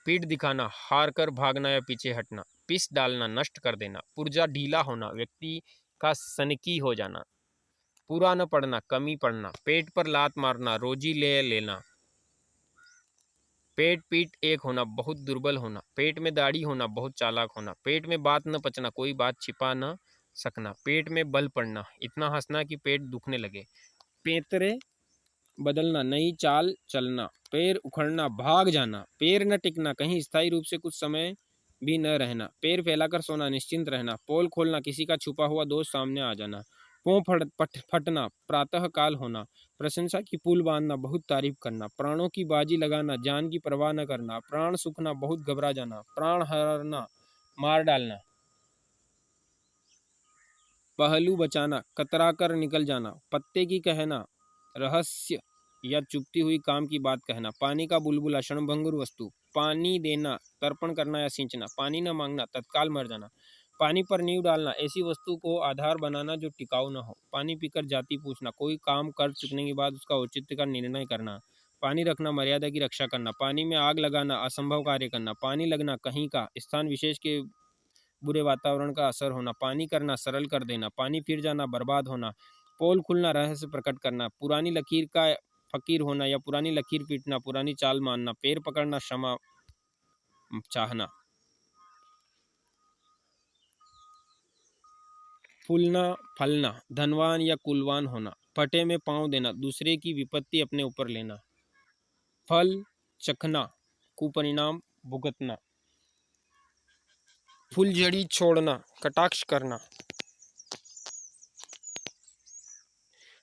पीठ दिखाना, हार कर भागना या पीछे हटना। पिस डालना, नष्ट कर देना। पुर्जा ढीला होना, व्यक्ति का सनकी हो जाना। पूरा न पड़ना, कमी पड़ना। पेट पर लात मारना, रोजी ले लेना। पेट पीठ एक होना, बहुत दुर्बल होना। पेट में दाढ़ी होना, बहुत चालाक होना। पेट में बात न पचना, कोई बात छिपा न सकना। पेट में बल पड़ना, इतना हंसना कि पेट दुखने लगे। पेतरे बदलना, नई चाल चलना। पैर उखड़ना, भाग जाना। पैर न टिकना, कहीं स्थायी रूप से कुछ समय भी न रहना। पैर फैलाकर सोना, निश्चिंत रहना। पोल खोलना, किसी का छुपा हुआ दोष सामने आ जाना। पों फटना, प्रातः काल होना। प्रशंसा की पुल बांधना, बहुत तारीफ करना। प्राणों की बाजी लगाना, जान की परवाह न करना। प्राण सूखना, बहुत घबरा जाना। प्राण हरना, मार डालना। पहलू बचाना, कतरा कर निकल जाना। पत्ते की कहना, रहस्य या चुपती हुई काम की बात कहना। पानी का बुलबुला, क्षणभंगुर वस्तु। पानी देना, तर्पण करना या सिंचना। पानी न मांगना, तत्काल मर जाना। पानी पर नींव डालना, ऐसी वस्तु को आधार बनाना जो टिकाऊ न हो। पानी पीकर जाति पूछना, कोई काम कर चुकने के बाद उसका औचित्य का निर्णय करना। पानी रखना, मर्यादा की रक्षा करना। पानी में आग लगाना, असंभव कार्य करना। पानी लगना, कहीं का, स्थान विशेष के बुरे वातावरण का असर होना। पानी करना, सरल कर देना। पानी फिर जाना, बर्बाद होना। पोल खुलना, रहस्य प्रकट करना। पुरानी लकीर का फकीर होना या पुरानी लकीर पीटना, पुरानी चाल मानना। पैर पकड़ना, क्षमा चाहना। फूलना, फलना, धनवान या कुलवान होना। फटे में पाँव देना, दूसरे की विपत्ति अपने ऊपर लेना। फल चखना, कुपरिणाम भुगतना। फुलझड़ी छोड़ना, कटाक्ष करना।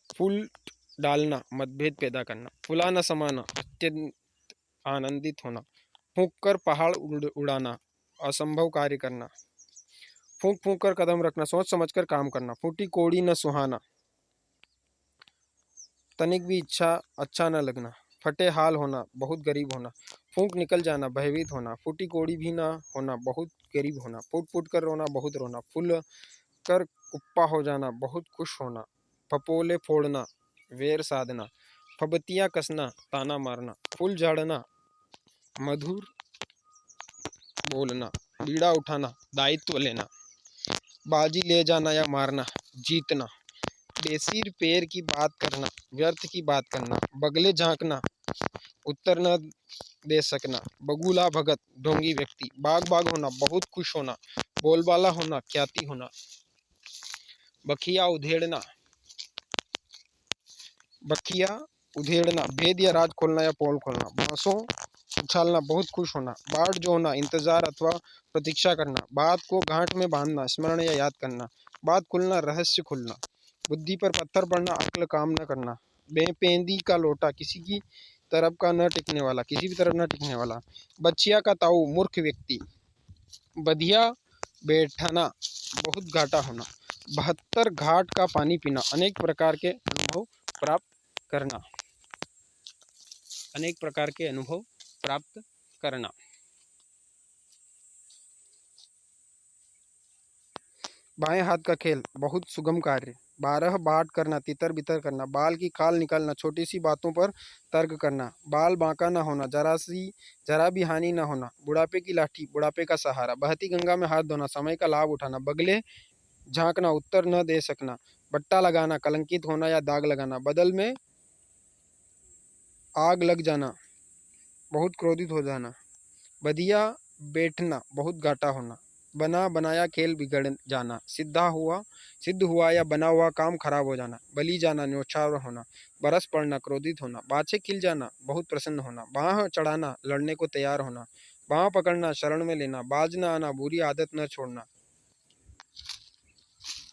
फूल डालना, मतभेद पैदा करना। फुला न समाना, अत्यंत आनंदित होना। फूंक कर पहाड़ उड़ाना, असंभव कार्य करना। फूंक फूंक कर कदम रखना, सोच समझकर काम करना। फूटी कोड़ी न सुहाना, तनिक भी अच्छा न लगना। फटे हाल होना, बहुत गरीब होना। फूंक निकल जाना, भयभीत होना। फूटी कोड़ी भी ना होना, बहुत गरीब होना। फूट फूट कर रोना, बहुत रोना। फूल कर कुप्पा हो जाना, बहुत खुश होना। फपोले फोड़ना, वेर साधना। फबतियाँ कसना, ताना मारना। फूल झाड़ना, मधुर बोलना। बीड़ा उठाना, दायित्व लेना। बाजी ले जाना या मारना, जीतना। बेसिर पैर की बात करना, व्यर्थ की बात करना, बगले झांकना, उत्तर न दे सकना, बगुला भगत ढोंगी व्यक्ति, बाग बाग होना, बहुत खुश होना, बोलबाला होना, ख्याति होना, बखिया उधेड़ना, बखिया उधेड़ना, भेद या राज खोलना या पोल खोलना, बांसों उछालना, बहुत खुश होना, बाट जो होना, इंतजार अथवा प्रतीक्षा करना, बात को गांठ में बांधना, स्मरण या याद करना, बात खुलना, रहस्य खुलना, बुद्धि पर पत्थर पड़ना, अक्ल काम न करना, बेपेंदी का लोटा, किसी की तरफ का न टिकने वाला, किसी भी तरफ न टिकने वाला, बच्चिया का ताऊ, मूर्ख व्यक्ति, बधिया बैठना, बहुत घाटा होना, 72 घाट का पानी पीना, अनेक प्रकार के अनुभव प्राप्त करना, अनेक प्रकार के अनुभव प्राप्त करना। बाएं हाथ का खेल, बहुत सुगम कार्य, 12 बाट करना, तितर बितर करना, बाल की खाल निकालना, छोटी सी बातों पर तर्क करना, बाल बांका न होना, जरा भी हानि न होना, बुढ़ापे की लाठी, बुढ़ापे का सहारा, बहती गंगा में हाथ धोना, समय का लाभ उठाना, बगले झांकना, उत्तर न दे सकना, बट्टा लगाना, कलंकित होना या दाग लगाना, बदल में आग लग जाना, बहुत क्रोधित हो जाना, बधिया बैठना, बहुत घाटा होना, बना बनाया खेल बिगड़ जाना, सिद्ध हुआ या बना हुआ काम खराब हो जाना, बली जाना, न्यौछावर होना, बरस पड़ना, क्रोधित होना, बाछे खिल जाना, बहुत प्रसन्न होना, बाँह चढ़ाना, लड़ने को तैयार होना, बाँह पकड़ना, शरण में लेना, बाज न आना, बुरी आदत न छोड़ना,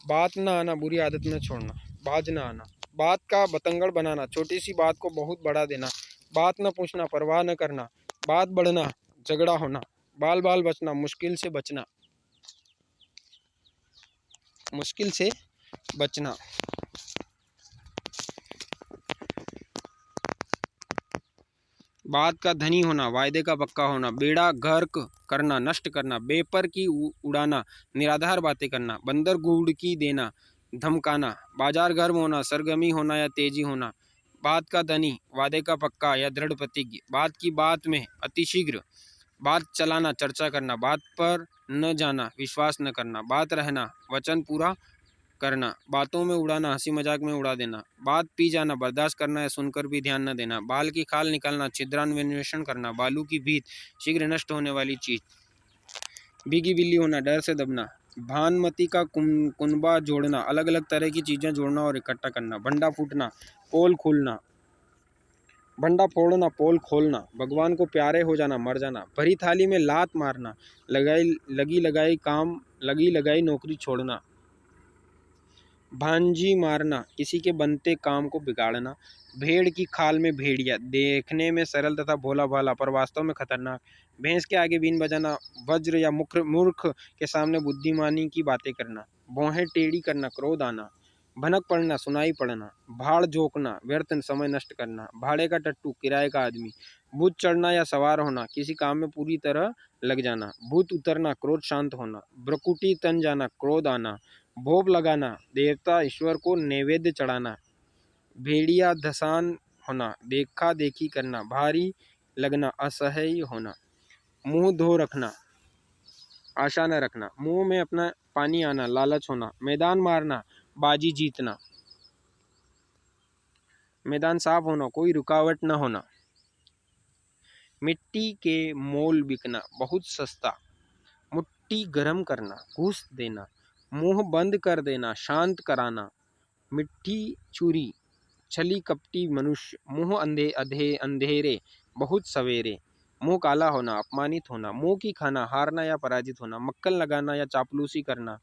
बात न आना, बुरी आदत न छोड़ना, बाज न आना, बात का बतंगड़ बनाना, छोटी सी बात को बहुत बड़ा देना, बात न पूछना, परवाह न करना, बात बढ़ना, झगड़ा होना, बाल बाल बचना, मुश्किल से बचना, मुश्किल से बचना, बात का धनी होना, वायदे का पक्का होना, बेड़ा गर्क करना, नष्ट करना, बेपर की उड़ाना, निराधार बातें करना, बंदर गुड़की देना, धमकाना, बाजार गर्म होना, सरगर्मी होना या तेजी होना, बात का धनी, वादे का पक्का या दृढ़ प्रतिज्ञ, बात की बात में अतिशीघ्र, बात चलाना, चर्चा करना, बात पर न जाना, विश्वास न करना, बात रहना, वचन पूरा करना, बातों में उड़ाना, हंसी मजाक में उड़ा देना, बात पी जाना, बर्दाश्त करना या सुनकर भी ध्यान न देना, बाल की खाल निकालना, छिद्रान्वेषण करना, बालू की भीत, शीघ्र नष्ट होने वाली चीज, भीगी बिल्ली होना, डर से दबना, भानमती का कुनबा जोड़ना, अलग अलग तरह की चीजें जोड़ना और इकट्ठा करना, भंडा फूटना, पोल खोलना, भंडा फोड़ना, पोल खोलना, भगवान को प्यारे हो जाना, मर जाना, भरी थाली में लात मारना, लगी लगाई नौकरी छोड़ना, भांजी मारना, किसी के बनते काम को बिगाड़ना, भेड़ की खाल में भेड़िया, देखने में सरल तथा भोला भाला पर वास्तव में खतरनाक, भैंस के आगे बीन बजाना, वज्र या मूर्ख के सामने बुद्धिमानी की बातें करना, भौहें टेढ़ी करना, क्रोध आना, भनक पड़ना, सुनाई पड़ना, भाड़ जोकना, व्यर्थ समय नष्ट करना, भाड़े का टट्टू, किराए का आदमी, भूत चढ़ना या सवार होना, किसी काम में पूरी तरह लग जाना, भूत उतरना, क्रोध शांत होना, ब्रकुटी तन जाना, क्रोध आना, भोग लगाना, देवता ईश्वर को नैवेद्य चढ़ाना, भेड़िया धसान होना, देखा देखी करना, भारी लगना, असह्य होना, मुंह धो रखना, आशा न रखना, मुंह में अपना पानी आना, लालच होना, मैदान मारना, बाजी जीतना, मैदान साफ होना, कोई रुकावट न होना, मिट्टी के मोल बिकना, बहुत सस्ता, मुट्ठी गर्म करना, घूस देना, मुंह बंद कर देना, शांत कराना, मिट्टी चूरी, छली कपटी मनुष्य, मुंह अंधेरे, बहुत सवेरे, मुंह काला होना, अपमानित होना, मुंह की खाना, हारना या पराजित होना, मक्कल लगाना या चापलूसी करना,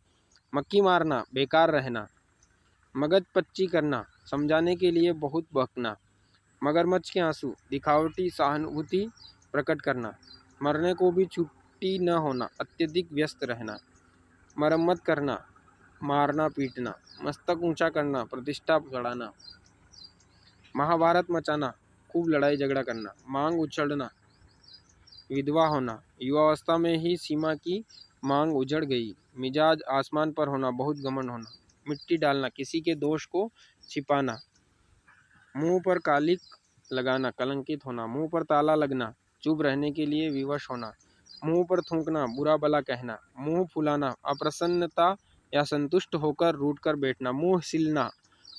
मक्की मारना, बेकार रहना, मगज पच्ची करना, समझाने के लिए बहुत बकना, मगरमच्छ के आंसू, दिखावटी सहानुभूति प्रकट करना, मरने को भी छुट्टी न होना, अत्यधिक व्यस्त रहना, मरम्मत करना, मारना पीटना, मस्तक ऊंचा करना, प्रतिष्ठा चढ़ाना, महाभारत मचाना, खूब लड़ाई झगड़ा करना, मांग उछलना, विधवा होना, युवावस्था में ही सीमा की मांग उजड़ गई, मिजाज आसमान पर होना, बहुत घमंड होना, मिट्टी डालना, किसी के दोष को छिपाना, मुंह पर कालिक लगाना, कलंकित होना, मुंह पर ताला लगना, चुप रहने के लिए विवश होना, मुंह पर थूकना, बुरा भला कहना, मुंह फुलाना, अप्रसन्नता या संतुष्ट होकर रूठ कर बैठना, मुंह सिलना,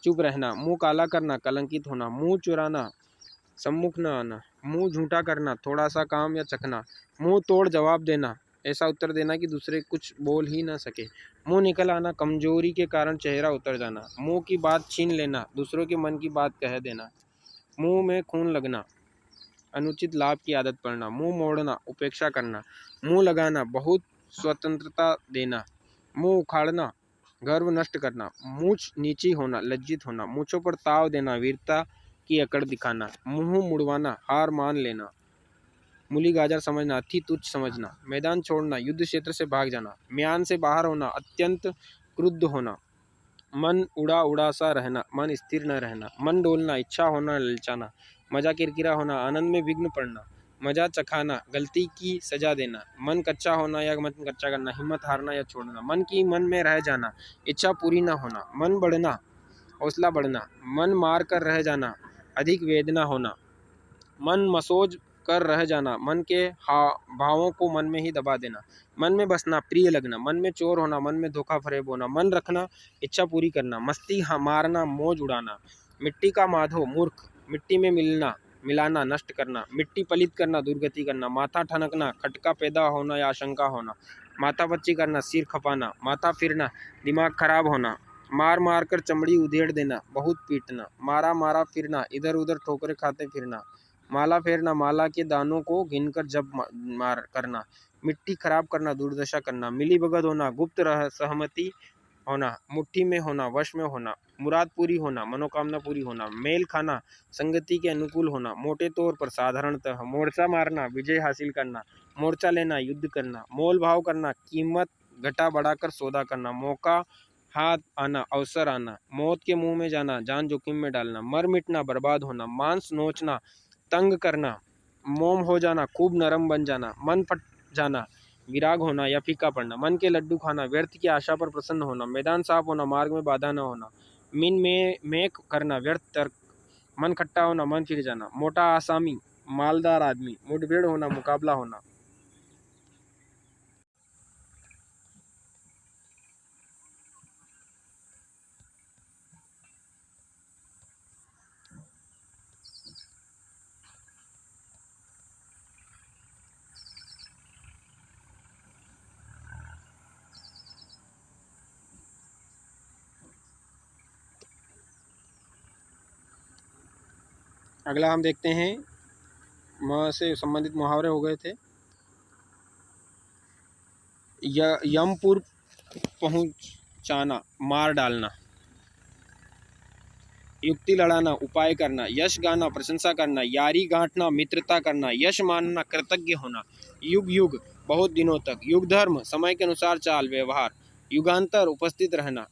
चुप रहना, मुंह काला करना, कलंकित होना, मुंह चुराना, सम्मुख न आना, मुंह झूठा करना, थोड़ा सा काम या चखना, मुंह तोड़ जवाब देना, ऐसा उत्तर देना कि दूसरे कुछ बोल ही ना सके, मुंह निकल आना, कमजोरी के कारण चेहरा उतर जाना, मुंह की बात छीन लेना, दूसरों के मन की बात कह देना, मुंह में खून लगना, अनुचित लाभ की आदत पड़ना, मुंह मोड़ना, उपेक्षा करना, मुंह लगाना, बहुत स्वतंत्रता देना, मुंह उखाड़ना, गर्व नष्ट करना, मूछ नीची होना, लज्जित होना, मूछों पर ताव देना, वीरता की अकड़ दिखाना, मुंह मुड़वाना, हार मान लेना, मूली गाजर समझना, अति तुच्छ समझना, मैदान छोड़ना, युद्ध क्षेत्र से भाग जाना, म्यान से बाहर होना, अत्यंत क्रुद्ध होना, मन उड़ा उड़ा सा रहना, मन स्थिर न रहना, मन डोलना, इच्छा होना, ललचाना, मजा किरकिरा होना, आनंद में विघ्न पड़ना, मजा चखाना, गलती की सजा देना, मन कच्चा होना या मन कच्चा करना, हिम्मत हारना या छोड़ना, मन की मन में रह जाना, इच्छा पूरी न होना, मन बढ़ना, हौसला बढ़ना, मन मार कर रह जाना, अधिक वेदना होना, मन मसोज कर रह जाना, मन के भावों को मन में ही दबा देना, मन में बसना, प्रिय लगना, मन में चोर होना, मन में धोखा फरेब होना, मन रखना, इच्छा पूरी करना, मस्ती मारना, मौज उड़ाना, मिट्टी का माधो मूर्ख, मिट्टी में मिलना, मिलाना, नष्ट करना, मिट्टी पलित करना, दुर्गति करना, माथा ठनकना, खटका पैदा होना या आशंका होना, माथा पच्ची करना, सिर खपाना, माथा फिरना, दिमाग खराब होना, मार मार कर चमड़ी उधेड़ देना, बहुत पीटना, मारा मारा फिरना, इधर उधर ठोकरे खाते फिरना, माला फेरना, माला के दानों को गिनकर जब मार करना, मिट्टी खराब करना, दुर्दशा करना, मिली भगत होना, गुप्त सहमति होना, मुट्ठी में होना, वश में होना, मुराद पूरी होना, मनोकामना पूरी होना, मेल खाना, संगति के अनुकूल होना, मोटे तौर पर साधारणतः, मोर्चा मारना, विजय हासिल करना, मोर्चा लेना, युद्ध करना, मोल भाव करना, कीमत घटा बढ़ाकर सौदा करना, मौका हाथ आना, अवसर आना, मौत के मुंह में जाना, जान जोखिम में डालना, मर मिटना, बर्बाद होना, मांस नोचना, तंग करना, मोम हो जाना, खूब नरम बन जाना, मन फट जाना, विराग होना या फीका पड़ना, मन के लड्डू खाना, व्यर्थ की आशा पर प्रसन्न होना, मैदान साफ होना, मार्ग में बाधा न होना, मिन में मेक करना, व्यर्थ तर्क, मन खट्टा होना, मन फिर जाना, मोटा आसामी, मालदार आदमी, मुठभेड़ होना, मुकाबला होना। अगला हम देखते हैं, म से संबंधित मुहावरे हो गए थे। यमपुर पहुंचाना, मार डालना, युक्ति लड़ाना, उपाय करना, यश गाना, प्रशंसा करना, यारी गांठना, मित्रता करना, यश मानना, कृतज्ञ होना, युग युग, बहुत दिनों तक, युग धर्म, समय के अनुसार चाल व्यवहार, युगांतर, उपस्थित रहना,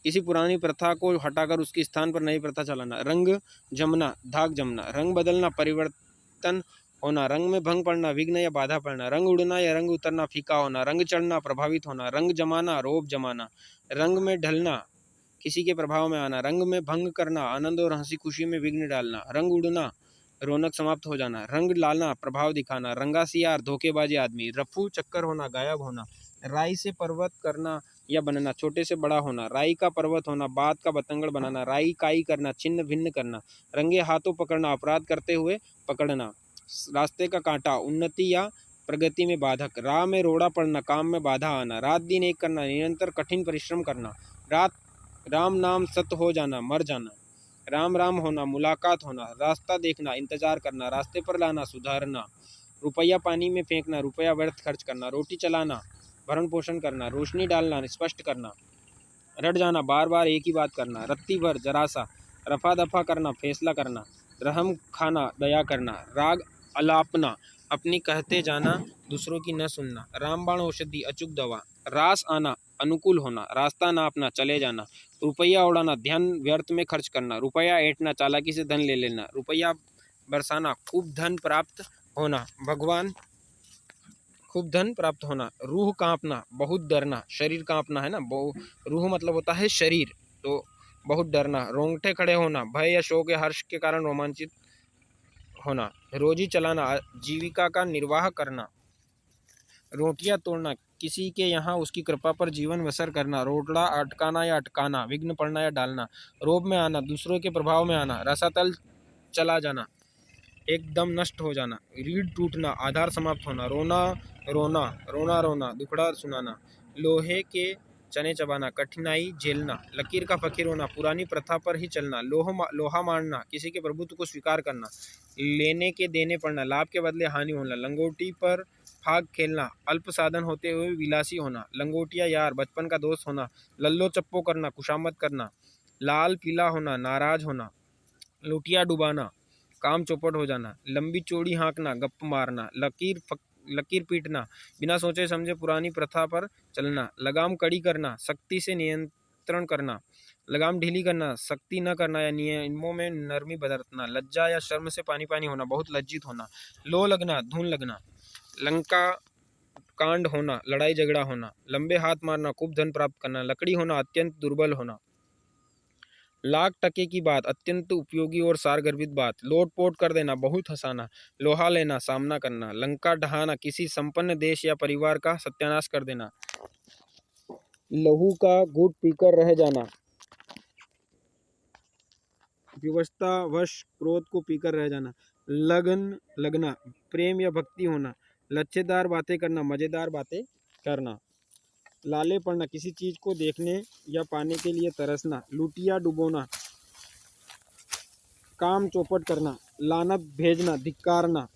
किसी पुरानी प्रथा को हटाकर उसके स्थान पर नई प्रथा चलाना, रंग जमना, धाक जमना, रंग बदलना, परिवर्तन होना, रंग में भंग पड़ना, विघ्न या बाधा पड़ना, रंग उड़ना या रंग उतरना, फीका होना, रंग चढ़ना, प्रभावित होना, रंग जमाना, रोब जमाना, रंग में ढलना, किसी के प्रभाव में आना, रंग में भंग करना, आनंद और हंसी खुशी में विघ्न डालना, रंग उड़ना, रौनक समाप्त हो जाना, रंग लाना, प्रभाव दिखाना, रंगा सियार, धोखेबाजी आदमी, रफू चक्कर होना, गायब होना, राई से पर्वत करना या बनना, छोटे से बड़ा होना, राई का पर्वत होना, बात का बतंगड़ बनाना, राई काई करना, छिन्न भिन्न करना, रंगे हाथों पकड़ना, अपराध करते हुए पकड़ना, रास्ते का कांटा, उन्नति या प्रगति में बाधक, राह में रोड़ा पड़ना, काम में बाधा आना, रात दिन एक करना, निरंतर कठिन परिश्रम करना, राम नाम सत्य हो जाना, मर जाना, राम राम होना, मुलाकात होना, रास्ता देखना, इंतजार करना, रास्ते पर लाना, सुधारना, रुपया पानी में फेंकना, रुपया व्यर्थ खर्च करना, रोटी चलाना, भरण पोषण करना, रोशनी डालना, स्पष्ट करना, रट जाना, बार बार एक ही बात करना, रत्ती भर, जरा सा, रफा दफा करना, फैसला करना, रहम खाना, दया करना, राग अलापना, अपनी कहते जाना, दूसरों की न सुनना, रामबाण औषधि, अचूक दवा, रास आना, अनुकूल होना, रास्ता नापना, चले जाना, रुपया उड़ाना, ध्यान व्यर्थ में खर्च करना, रुपया ऐंठना, चालाकी से धन ले लेना, रुपया बरसाना, खूब धन प्राप्त होना, भगवान खूब धन प्राप्त होना, रूह कांपना, बहुत डरना, शरीर कांपना है ना, रूह मतलब होता है शरीर, तो बहुत डरना, रोंगटे खड़े होना, भय या शोक या हर्ष के कारण रोमांचित होना, रोजी चलाना, जीविका का निर्वाह करना, रोटियां तोड़ना, किसी के यहाँ उसकी कृपा पर जीवन बसर करना, रोकड़ा अटकाना या अटकाना, विघ्न पड़ना या डालना, रोब में आना, दूसरों के प्रभाव में आना, रसातल चला जाना, एकदम नष्ट हो जाना, रीढ़ टूटना, आधार समाप्त होना, रोना रोना, रोना रोना, दुखड़ा सुनाना, लोहे के चने चबाना, कठिनाई झेलना, लकीर का फकीर होना, पुरानी प्रथा पर ही चलना, लोहा मारना, किसी के प्रभुत्व को स्वीकार करना, लेने के देने पड़ना, लाभ के बदले हानि होना, लंगोटी पर फाग खेलना, अल्प साधन होते हुए विलासी होना, लंगोटिया यार, बचपन का दोस्त होना, लल्लो चप्पो करना, खुशामद करना, लाल पीला होना, नाराज होना, लुटिया डुबाना, काम चौपट हो जाना, लंबी चौड़ी हाँकना, गप मारना, लकीर पीटना, बिना सोचे समझे पुरानी प्रथा पर चलना, लगाम कड़ी करना, सख्ती से नियंत्रण करना, लगाम ढीली करना, सख्ती न करना या नियमों में नरमी बरतना, लज्जा या शर्म से पानी पानी होना, बहुत लज्जित होना, लो लगना, धून लगना, लंका कांड होना, लड़ाई झगड़ा होना, लंबे हाथ मारना, खूब धन प्राप्त करना, लकड़ी होना, अत्यंत दुर्बल होना, लाख टके की बात, अत्यंत उपयोगी और सारगर्भित बात, लोट पोट कर देना, बहुत हंसाना, लोहा लेना, सामना करना, लंका ढहाना, किसी संपन्न देश या परिवार का सत्यानाश कर देना, लहू का घूंट पीकर रह जाना, विवशतावश क्रोध को पीकर रह जाना, लगन लगना, प्रेम या भक्ति होना, लच्छेदार बातें करना, मजेदार बातें करना, लाले पड़ना, किसी चीज को देखने या पाने के लिए तरसना, लुटिया डुबोना, काम चौपट करना, लानत भेजना, धिक्कारना,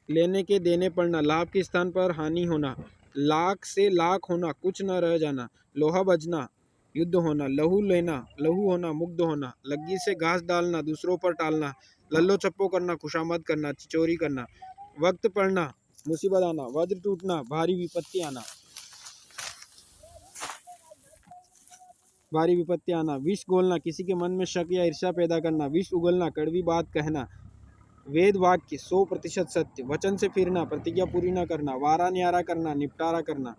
लेने के देने पड़ना, लाभ के स्थान पर हानि होना, लाख से लाख होना, कुछ न रह जाना, लोहा बजना, युद्ध होना, लहू लेना, लहू होना, मुग्ध होना, लग्गी से घास डालना, दूसरों पर टालना, लल्लो चप्पो करना, खुशामद करना, चिचोरी करना, वक्त पड़ना, मुसीबत आना, वज्र टूटना, भारी विपत्ति आना, भारी विपत्ति आना, विष घोलना, किसी के मन में शक या ईर्ष्या पैदा करना, विष उगलना, कड़वी बात कहना, वेद वाक्य 100% सत्य, वचन से फिरना, प्रतिज्ञा पूरी न करना, वारा न्यारा करना, निपटारा करना,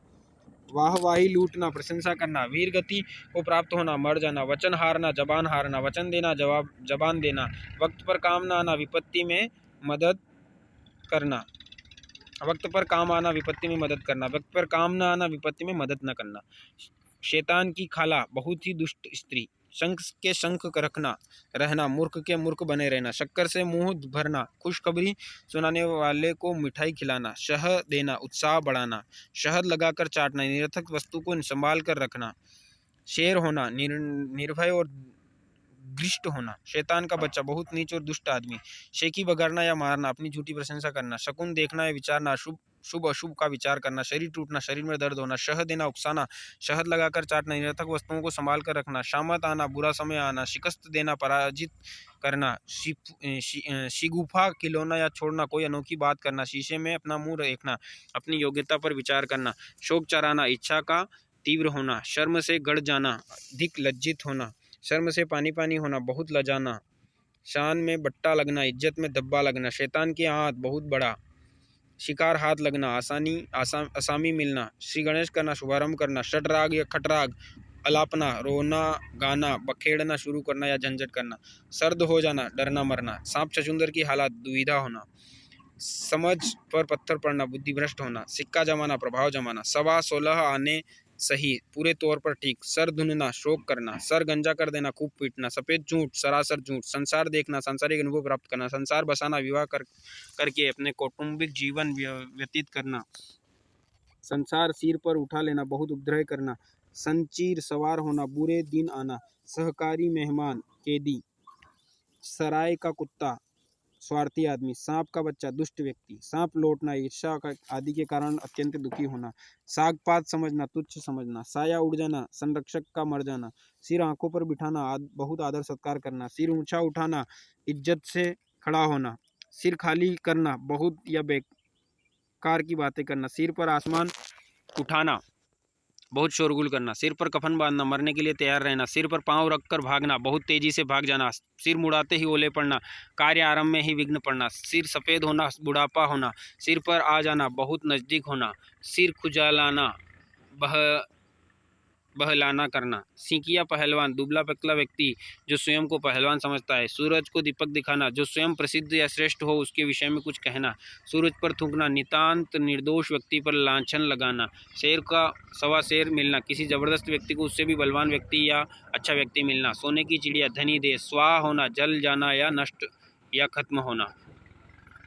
वाहवाही लूटना, प्रशंसा करना, वीर गति को प्राप्त होना, मर जाना, वचन हारना, वचन देना, जबान देना, वक्त पर काम न आना, विपत्ति में मदद करना, वक्त पर काम आना, विपत्ति में मदद करना, वक्त पर काम न आना, विपत्ति में मदद न करना, शैतान की खाला, बहुत ही दुष्ट स्त्री, शंख के शंख रखना रहना, मूर्ख के मूर्ख बने रहना, शक्कर से मुंह भरना, खुशखबरी सुनाने वाले को मिठाई खिलाना, शह देना, उत्साह बढ़ाना, शहद लगाकर चाटना, निरर्थक वस्तु को संभाल कर रखना, शेर होना, निर्भय और दृष्ट होना, शैतान का बच्चा, बहुत नीच और दुष्ट आदमी, शेखी बगाड़ना या मारना, अपनी झूठी प्रशंसा करना, शकुन देखना या विचारना, शुभ अशुभ का विचार करना, शरीर टूटना, शरीर में दर्द होना, शह देना, उकसाना, शहद लगाकर चाटना, निरर्थक वस्तुओं को संभाल कर रखना, शामत आना, बुरा समय आना, शिकस्त देना, पराजित करना, शिगुफा खिलौना या छोड़ना, कोई अनोखी बात करना, शीशे में अपना मुंह देखना, अपनी योग्यता पर विचार करना, शोक चराना, इच्छा का तीव्र होना, शर्म से गड़ जाना, अधिक लज्जित होना, शर्म से पानी पानी होना, बहुत लजाना, शान में बट्टा लगना, इज्जत में धब्बा लगना, शैतान के हाथ बहुत बड़ा, शिकार हाथ लगना, असामी मिलना, श्री गणेश करना, शुभारंभ करना, षटराग या खटराग, अलापना, रोना गाना, बखेड़ना शुरू करना या झंझट करना, सर्द हो जाना, डरना मरना, सांप छछूंदर की हालत, दुविधा होना, समझ पर पत्थर पड़ना, बुद्धि भ्रष्ट होना, सिक्का जमाना, प्रभाव जमाना, 16 आने सही, पूरे तौर पर ठीक, सर धुनना, शोक करना, सर गंजा कर देना, खूब पीटना, सफेद झूठ, सरासर झूठ, संसार देखना, सांसारिक अनुभव प्राप्त करना, संसार बसाना, विवाह करके अपने कौटुंबिक जीवन व्यतीत करना, संसार सिर पर उठा लेना, बहुत उपद्रव करना, संचीर सवार होना, बुरे दिन आना, सहकारी मेहमान, कैदी, सराय का कुत्ता, स्वार्थी आदमी, सांप का बच्चा, दुष्ट व्यक्ति, सांप लौटना, ईर्ष्या आदि के कारण अत्यंत दुखी होना, साग पात समझना, तुच्छ समझना, साया उड़ जाना, संरक्षक का मर जाना, सिर आंखों पर बिठाना, बहुत आदर सत्कार करना, सिर ऊंचा उठाना, इज्जत से खड़ा होना, सिर खाली करना, बहुत या बेकार की बातें करना, सिर पर आसमान उठाना, बहुत शोरगुल करना, सिर पर कफन बांधना, मरने के लिए तैयार रहना, सिर पर पांव रखकर भागना, बहुत तेजी से भाग जाना, सिर मुड़ाते ही ओले पड़ना, कार्य आरंभ में ही विघ्न पड़ना, सिर सफ़ेद होना, बुढ़ापा होना, सिर पर आ जाना, बहुत नज़दीक होना, सिर खुजलाना, बहलाना करना। सीकिया पहलवान, दुबला पतला व्यक्ति जो स्वयं को पहलवान समझता है। सूरज को दीपक दिखाना, जो स्वयं प्रसिद्ध या श्रेष्ठ हो उसके विषय में कुछ कहना। सूरज पर थूकना, नितांत निर्दोष व्यक्ति पर लांछन लगाना। शेर का सवा शेर मिलना, किसी जबरदस्त व्यक्ति को उससे भी बलवान व्यक्ति या अच्छा व्यक्ति मिलना। सोने की चिड़िया, धनी देश, स्वाहा होना, जल जाना या नष्ट या खत्म होना।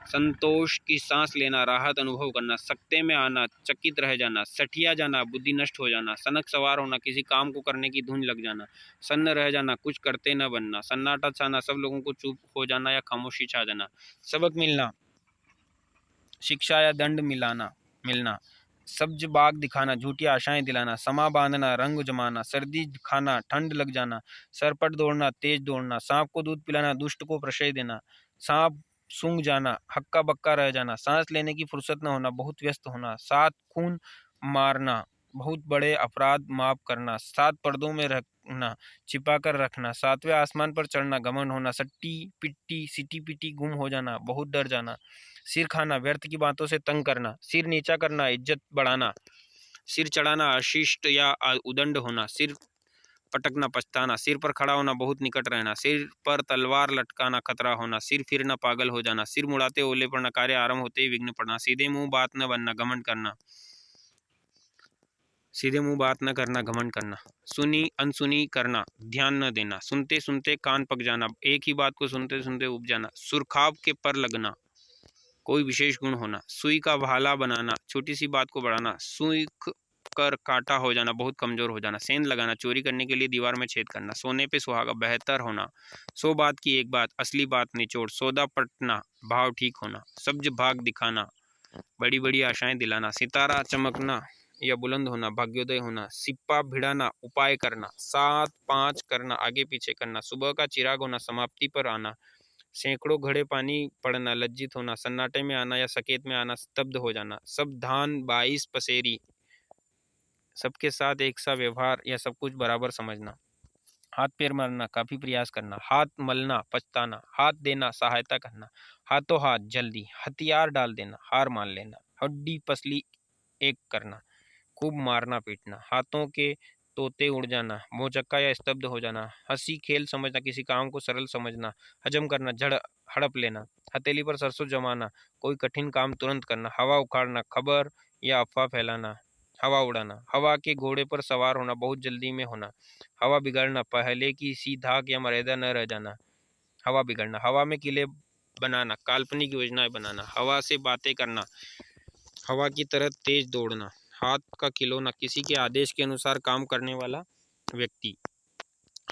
संतोष की सांस लेना, राहत अनुभव करना। सकते में आना, चकित रह जाना। सठिया जाना, बुद्धि नष्ट हो जाना। सनक सवार होना, किसी काम को करने की धुन लग जाना। सन्न रह जाना, कुछ करते न बनना। सन्नाटा छाना, सब लोगों को चुप हो जाना या खामोशी छा जाना। सबक मिलना, शिक्षा या दंड मिलना। सब्ज बाग दिखाना, झूठी आशाएं दिलाना। समा बांधना, रंग जमाना। सर्दी खाना, ठंड लग जाना। सरपट दौड़ना, तेज दौड़ना। सांप को दूध पिलाना, दुष्ट को प्रशय देना। सांप सूंघ जाना, हक्का बक्का रह जाना। सांस लेने की फुर्सत न होना, बहुत व्यस्त होना। 7 खून मारना, बहुत बड़े अपराध माफ करना। 7 पर्दों में रखना, छिपा कर रखना। 7वें आसमान पर चढ़ना, घमंड होना। सट्टी पिट्टी, सिटी पिटी, गुम हो जाना, बहुत डर जाना। सिर खाना, व्यर्थ की बातों से तंग करना। सिर नीचा करना, इज्जत बढ़ाना। सिर चढ़ाना, अशिष्ट या उदंड होना। सिर पटकना, पछताना। सिर पर खड़ा होना, बहुत निकट रहना। सिर पर तलवार लटकाना, खतरा होना। सिर फिरना, पागल हो जाना। सिर मुड़ाते ओले पड़ना, कार्य आरंभ होते ही विघ्न पड़ना। सीधे मुंह बात न बनना, घमंड करना। सीधे मुंह बात न करना, घमंड करना। सुनी अनसुनी करना, ध्यान न देना। सुनते सुनते कान पक जाना, एक ही बात को सुनते सुनते उब जाना। सुरखाब के पर लगना, कोई विशेष गुण होना। सुई का भाला बनाना, छोटी सी बात को बढ़ाना। सुई कर काटा हो जाना, बहुत कमजोर हो जाना। सेंध लगाना, चोरी करने के लिए दीवार में छेद करना। सोने पे सुहागा, बेहतर होना। 100 बात की एक बात, असली बात निचोड़। सौदा पटना, भाव ठीक होना। सब्ज भाग दिखाना, बड़ी बड़ी आशाएं दिलाना। सितारा चमकना या बुलंद होना, भाग्योदय होना। सिप्पा भिड़ाना, उपाय करना। 7 5 करना, आगे पीछे करना। सुबह का चिराग होना, समाप्ति पर आना। सैकड़ों घड़े पानी पड़ना, लज्जित होना। सन्नाटे में आना या सकेत में आना, स्तब्ध हो जाना। सब धान 22 पसेरी, सबके साथ एक सा व्यवहार या सब कुछ बराबर समझना। हाथ पैर मारना, काफी प्रयास करना। हाथ मलना, पछताना। हाथ देना, सहायता करना। हाथों हाथ, जल्दी। हथियार डाल देना, हार मान लेना। हड्डी पसली एक करना, खूब मारना पीटना। हाथों के तोते उड़ जाना, भौचक्का या स्तब्ध हो जाना। हंसी खेल समझना, किसी काम को सरल समझना। हजम करना, जड़ हड़प लेना। हथेली पर सरसों जमाना, कोई कठिन काम तुरंत करना। हवा उखाड़ना, खबर या अफवाह फैलाना। हवा उड़ाना, हवा के घोड़े पर सवार होना, बहुत जल्दी में होना। हवा बिगाड़ना, पहले की सी धाक या मर्यादा न रह जाना। हवा बिगड़ना, हवा में किले बनाना, काल्पनिक योजनाएं बनाना। हवा से बातें करना, हवा की तरह तेज दौड़ना। हाथ का खिलौना, किसी के आदेश के अनुसार काम करने वाला व्यक्ति।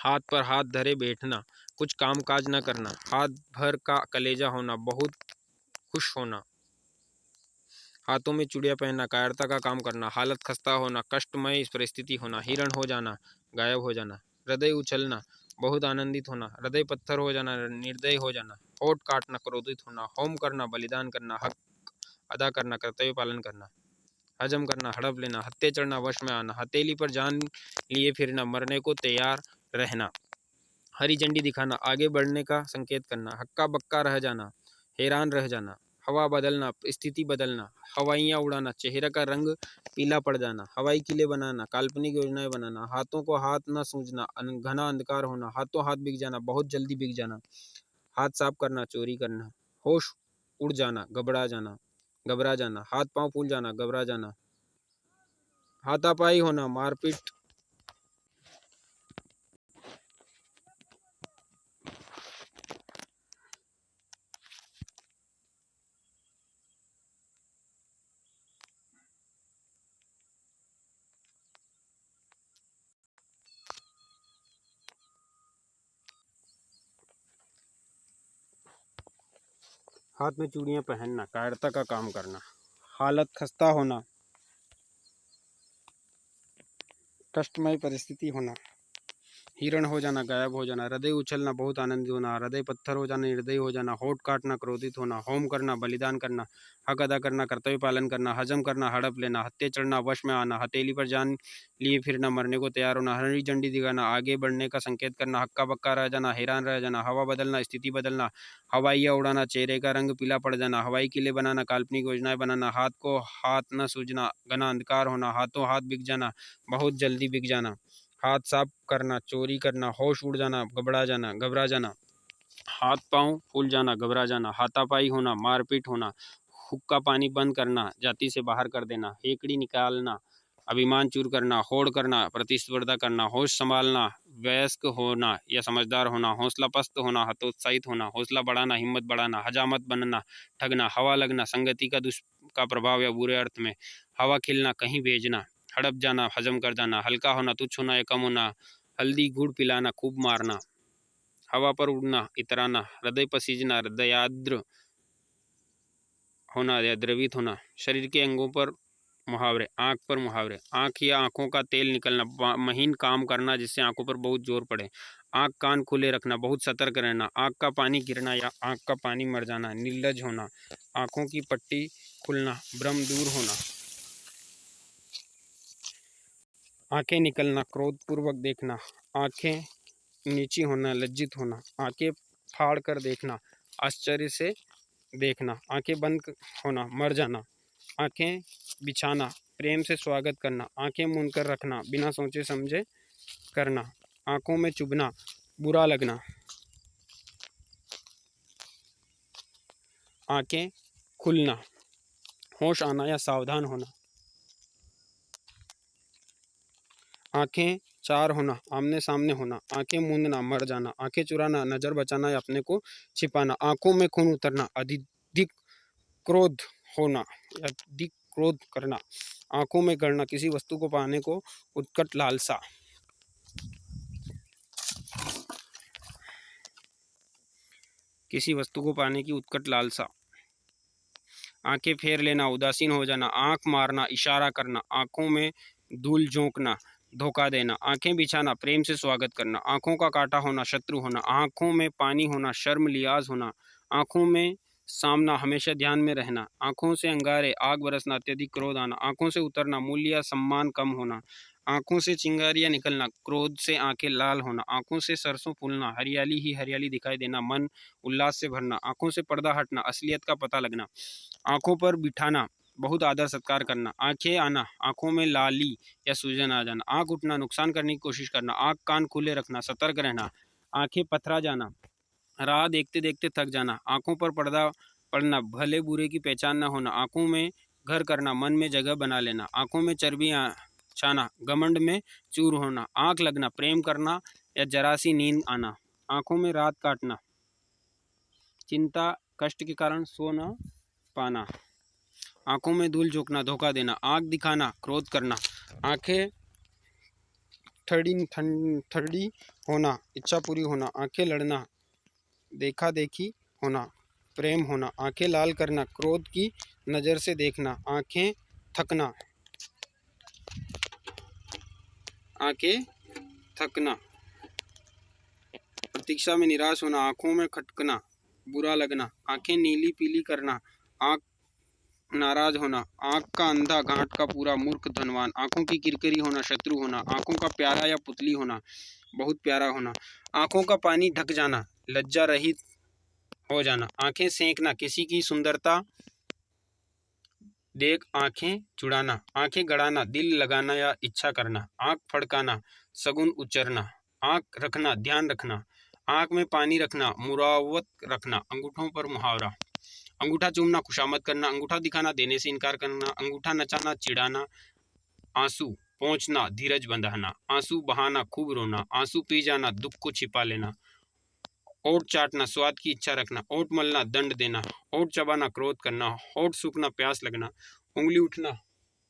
हाथ पर हाथ धरे बैठना, कुछ काम काज न करना। हाथ भर का कलेजा होना, बहुत खुश होना। हाथों में चूड़ियां पहनना, कायरता का काम करना। हालत खस्ता होना, कष्टमय परिस्थिति होना। हिरण हो जाना, गायब हो जाना। हृदय उछलना, बहुत आनंदित होना। हृदय पत्थर हो जाना, निर्दय हो जाना। होठ काटना, क्रोधित होना। होम करना, बलिदान करना। हक अदा करना, कर्तव्य पालन करना। हजम करना, हड़प लेना। हत्ते चढ़ना, वश में आना। हथेली पर जान लिए फिरना, मरने को तैयार रहना। हरी झंडी दिखाना, आगे बढ़ने का संकेत करना। हक्का बक्का रह जाना, हैरान रह जाना। हवा बदलना, स्थिति बदलना। हवाइयाँ उड़ाना, चेहरे का रंग पीला पड़ जाना। हवाई किले बनाना, काल्पनिक योजनाएं बनाना। हाथों को हाथ न सूझना, घना अंधकार होना। हाथों हाथ बिक जाना, बहुत जल्दी बिक जाना। हाथ साफ करना, चोरी करना। होश उड़ जाना, घबरा जाना। हाथ पांव फूल जाना, घबरा जाना। हाथापाई होना, मारपीट। हाथ में चूड़ियां पहनना, कायरता का काम करना। हालत खस्ता होना, कष्टमय परिस्थिति होना। हिरण हो जाना, गायब हो जाना, हृदय उछलना, बहुत आनंदित होना, हृदय पत्थर हो जाना, निर्दयी हो जाना, होठ काटना, क्रोधित होना, होम करना, बलिदान करना, हक अदा करना, कर्तव्य पालन करना, हजम करना, हड़प लेना, हत्थे चढ़ना, वश में आना, हथेली पर जान लिए फिरना, मरने को तैयार होना, हरी झंडी दिखाना, आगे बढ़ने का संकेत करना, हक्का बक्का रह जाना, हैरान रह जाना, हवा बदलना, स्थिति बदलना, हवाइयाँ उड़ाना, चेहरे का रंग पीला पड़ जाना, हवाई किले बनाना, काल्पनिक योजनाएं बनाना, हाथ को हाथ न सूझना, घना अंधकार होना, हाथों हाथ बिक जाना, बहुत जल्दी बिक जाना, हाथ साफ करना, चोरी करना, होश उड़ जाना, घबरा जाना, हाथ पांव फूल जाना, घबरा जाना, हाथापाई होना, मारपीट होना, हुक्का पानी बंद करना, जाति से बाहर कर देना, हेकड़ी निकालना, अभिमान चूर करना, होड़ करना, प्रतिस्पर्धा करना, होश संभालना, वयस्क होना या समझदार होना, हौसला पस्त होना, हतोत्साहित होना, हौसला बढ़ाना, हिम्मत बढ़ाना, हजामत बनना, ठगना, हवा लगना, संगति का प्रभाव या बुरे अर्थ में, हवा खिलना, कहीं भेजना, हड़प जाना, हजम कर जाना, हल्का होना, तुच्छ होना या कम होना, हल्दी गुड़ पिलाना, खूब मारना, हवा पर उड़ना, इतराना, हृदय पसीजना, हृदयाद्र होना या द्रवित होना, शरीर के अंगों पर मुहावरे, आँख पर मुहावरे, आँख या आँखों का तेल निकलना, महीन काम करना जिससे आँखों पर बहुत जोर पड़े, आँख कान खुले रखना, बहुत सतर्क रहना, आँख का पानी गिरना या आँख का पानी मर जाना, निर्लज होना, आँखों की पट्टी खुलना, भ्रम दूर होना, आंखें निकलना, क्रोधपूर्वक देखना, आंखें नीची होना, लज्जित होना, आंखें फाड़ कर देखना, आश्चर्य से देखना, आंखें बंद होना, मर जाना, आंखें बिछाना, प्रेम से स्वागत करना, आंखें मूंद कर रखना, बिना सोचे समझे करना, आंखों में चुभना, बुरा लगना, आंखें खुलना, होश आना या सावधान होना, आंखें चार होना, आमने सामने होना, आंखें मूंदना, मर जाना, आंखें चुराना, नजर बचाना या अपने को छिपाना, आंखों में खून उतरना, अधिक क्रोध होना या अधिक क्रोध करना, आंखों में गड़ना, किसी वस्तु को पाने को उत्कट लालसा, किसी वस्तु को पाने की उत्कट लालसा, आंखें फेर लेना, उदासीन हो जाना, आंख मारना, इशारा करना, आंखों में धूल झोंकना, धोखा देना, आंखें बिछाना, प्रेम से स्वागत करना, आंखों का काटा होना, शत्रु होना, आंखों में पानी होना, शर्म लिहाज होना, आंखों में सामना, हमेशा ध्यान में रहना, आंखों से अंगारे, आग बरसना, अत्यधिक क्रोध आना, आंखों से उतरना, मूल्य या सम्मान कम होना, आंखों से चिंगारियां निकलना, क्रोध से आंखें लाल होना, आंखों से सरसों फूलना, हरियाली ही हरियाली दिखाई देना, मन उल्लास से भरना, आंखों से पर्दा हटना, असलियत का पता लगना, आंखों पर बिठाना, बहुत आदर सत्कार करना, आंखें आना, आंखों में लाली या सूजन आ जाना, आंख उठना, नुकसान करने की कोशिश करना, आंख कान खुले रखना, सतर्क रहना, आंखें पथरा जाना, राह देखते देखते थक जाना, आंखों पर पर्दा पड़ना, भले बुरे की पहचान न होना, आंखों में घर करना, मन में जगह बना लेना, आंखों में चर्बी छाना, घमंड में चूर होना, आंख लगना, प्रेम करना या जरा सी नींद आना, आंखों में रात काटना, चिंता कष्ट के कारण सो न पाना, आंखों में धूल झोंकना, धोखा देना, आंख दिखाना, क्रोध करना, आंखें ठंडी होना, इच्छा पूरी होना, आंखें लड़ना, देखा देखी होना, प्रेम होना, आंखें लाल करना, क्रोध की नज़र से देखना, आंखें थकना, आंखें थकना, प्रतीक्षा में निराश होना, आंखों में खटकना, बुरा लगना, आंखें नीली पीली करना, आंख नाराज होना, आंख का अंधा, गांठ का पूरा, मूर्ख धनवान, आंखों की किरकिरी होना, शत्रु होना, आंखों का प्यारा या पुतली होना, बहुत प्यारा होना, आंखों का पानी ढक जाना, लज्जा रहित हो जाना, आंखें सेंकना, किसी की सुंदरता देख आंखें चुड़ाना, आंखें गड़ाना, दिल लगाना या इच्छा करना, आंख फड़काना, सगुन उच्चरना, आंख रखना, ध्यान रखना, आंख में पानी रखना, मुरावत रखना, अंगूठों पर मुहावरा, अंगूठा चूमना, खुशामद करना, अंगूठा दिखाना, देने से इनकार करना, अंगूठा नचाना, चिढ़ाना, आंसू पहुँचना, धीरज बंधाना, आंसू बहाना, खूब रोना, आंसू पी जाना, दुख को छिपा लेना, ओठ चाटना, स्वाद की इच्छा रखना, ओठ मलना, दंड देना, ओठ चबाना, क्रोध करना, होठ सूखना, प्यास लगना, उंगली उठना,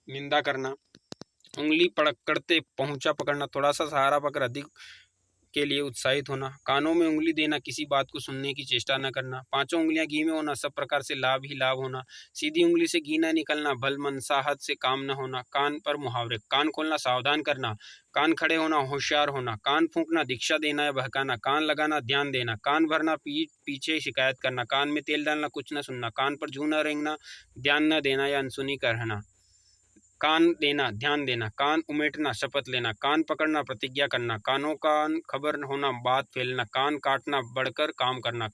निंदा करना, उंगली पकड़ते पहुंचा पकड़ना, थोड़ा सा सहारा पकड़ अधिक के लिए उत्साहित होना, कानों में उंगली देना, किसी बात को सुनने की चेष्टा न करना, पांचों उंगलियां घी में होना, सब प्रकार से लाभ ही लाभ होना, सीधी उंगली से घी न निकलना, भल मनसाहत से काम न होना, कान पर मुहावरे, कान खोलना सावधान करना, कान खड़े होना होशियार होना, कान फूंकना दीक्षा देना या बहकाना, कान लगाना ध्यान देना, कान भरना पीठ पीछे शिकायत करना, कान में तेल डालना कुछ न सुनना, कान पर जू न रेंगना ध्यान न देना या अनसुनी करना, कान देना ध्यान देना, कान उमेटना शपथ लेना, कान पकड़ना प्रतिज्ञा करना, कानों कान खबर होना बात फैलना, कान काटना बढ़कर काम करना,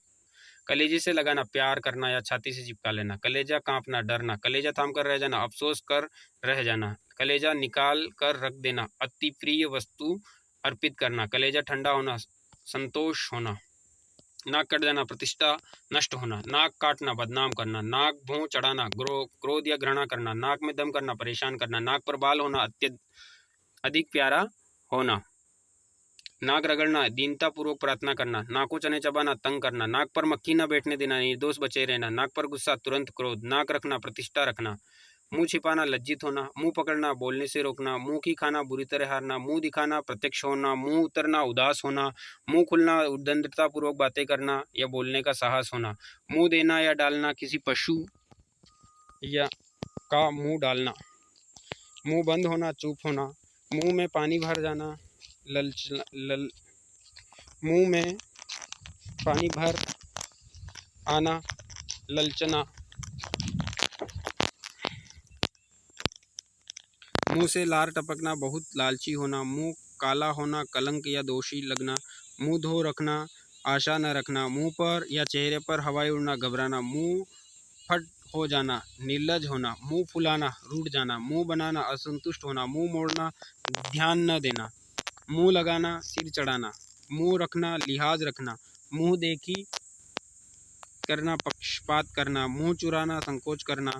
कलेजे से लगाना प्यार करना या छाती से चिपका लेना, कलेजा कांपना डरना, कलेजा थाम कर रह जाना अफसोस कर रह जाना, कलेजा निकाल कर रख देना अति प्रिय वस्तु अर्पित करना, कलेजा ठंडा होना संतोष होना, नाक कट जाना प्रतिष्ठा नष्ट होना, नाक काटना बदनाम करना, नाक भौं चढ़ाना क्रोध या घृणा करना, नाक में दम करना परेशान करना, नाक पर बाल होना अधिक प्यारा होना, नाक रगड़ना दीनता पूर्वक प्रार्थना करना, नाकों चने चबाना तंग करना, नाक पर मक्खी न बैठने देना निर्दोष बचे रहना, नाक पर गुस्सा तुरंत क्रोध, नाक रखना प्रतिष्ठा रखना, मुंह छिपाना लज्जित होना, मुंह पकड़ना बोलने से रोकना, मुंह की खाना बुरी तरह हारना, मुंह दिखाना प्रत्यक्ष होना, मुंह उतरना उदास होना, मुंह खुलना उद्दंडता पूर्वक बातें करना या बोलने का साहस होना, मुंह देना या डालना किसी पशु या का मुंह डालना, मुंह बंद होना चुप होना, मुंह में पानी भर जाना मुंह में पानी भर आना ललचना, मुंह से लार टपकना बहुत लालची होना, मुंह काला होना कलंक या दोषी लगना, मुंह धो रखना आशा न रखना, मुंह पर या चेहरे पर हवाई उड़ना घबराना, मुंह फट हो जाना निर्लज होना, मुंह फुलाना रूठ जाना, मुंह बनाना असंतुष्ट होना, मुंह मोड़ना ध्यान न देना, मुंह लगाना सिर चढ़ाना, मुंह रखना लिहाज रखना, मुंह देखी करना पक्षपात करना, मुंह चुराना संकोच करना,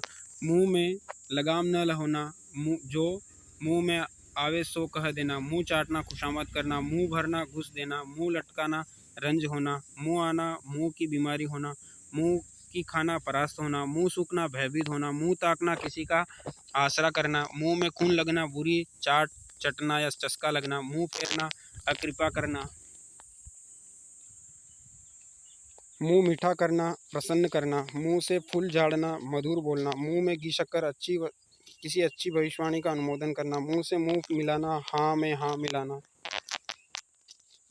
मुंह में लगाम न होना, जो मुंह में आवे सो कह देना, मुंह चाटना खुशामद करना, मुंह भरना घुस देना, मुंह लटकाना रंज होना, मुंह आना मुंह की बीमारी होना, मुंह की खाना परास्त होना, मुंह सूखना भयभीत होना, मुंह ताकना किसी का आसरा करना, मुंह में खून लगना बुरी चाट चटना या चस्का लगना, मुंह फेरना अकृपा करना, मुंह मीठा करना प्रसन्न करना, मुंह से फूल झाड़ना मधुर बोलना, मुंह में घी शक्कर किसी अच्छी भविष्यवाणी का अनुमोदन करना, मुंह से मुंह मिलाना हाँ में हाँ मिलाना,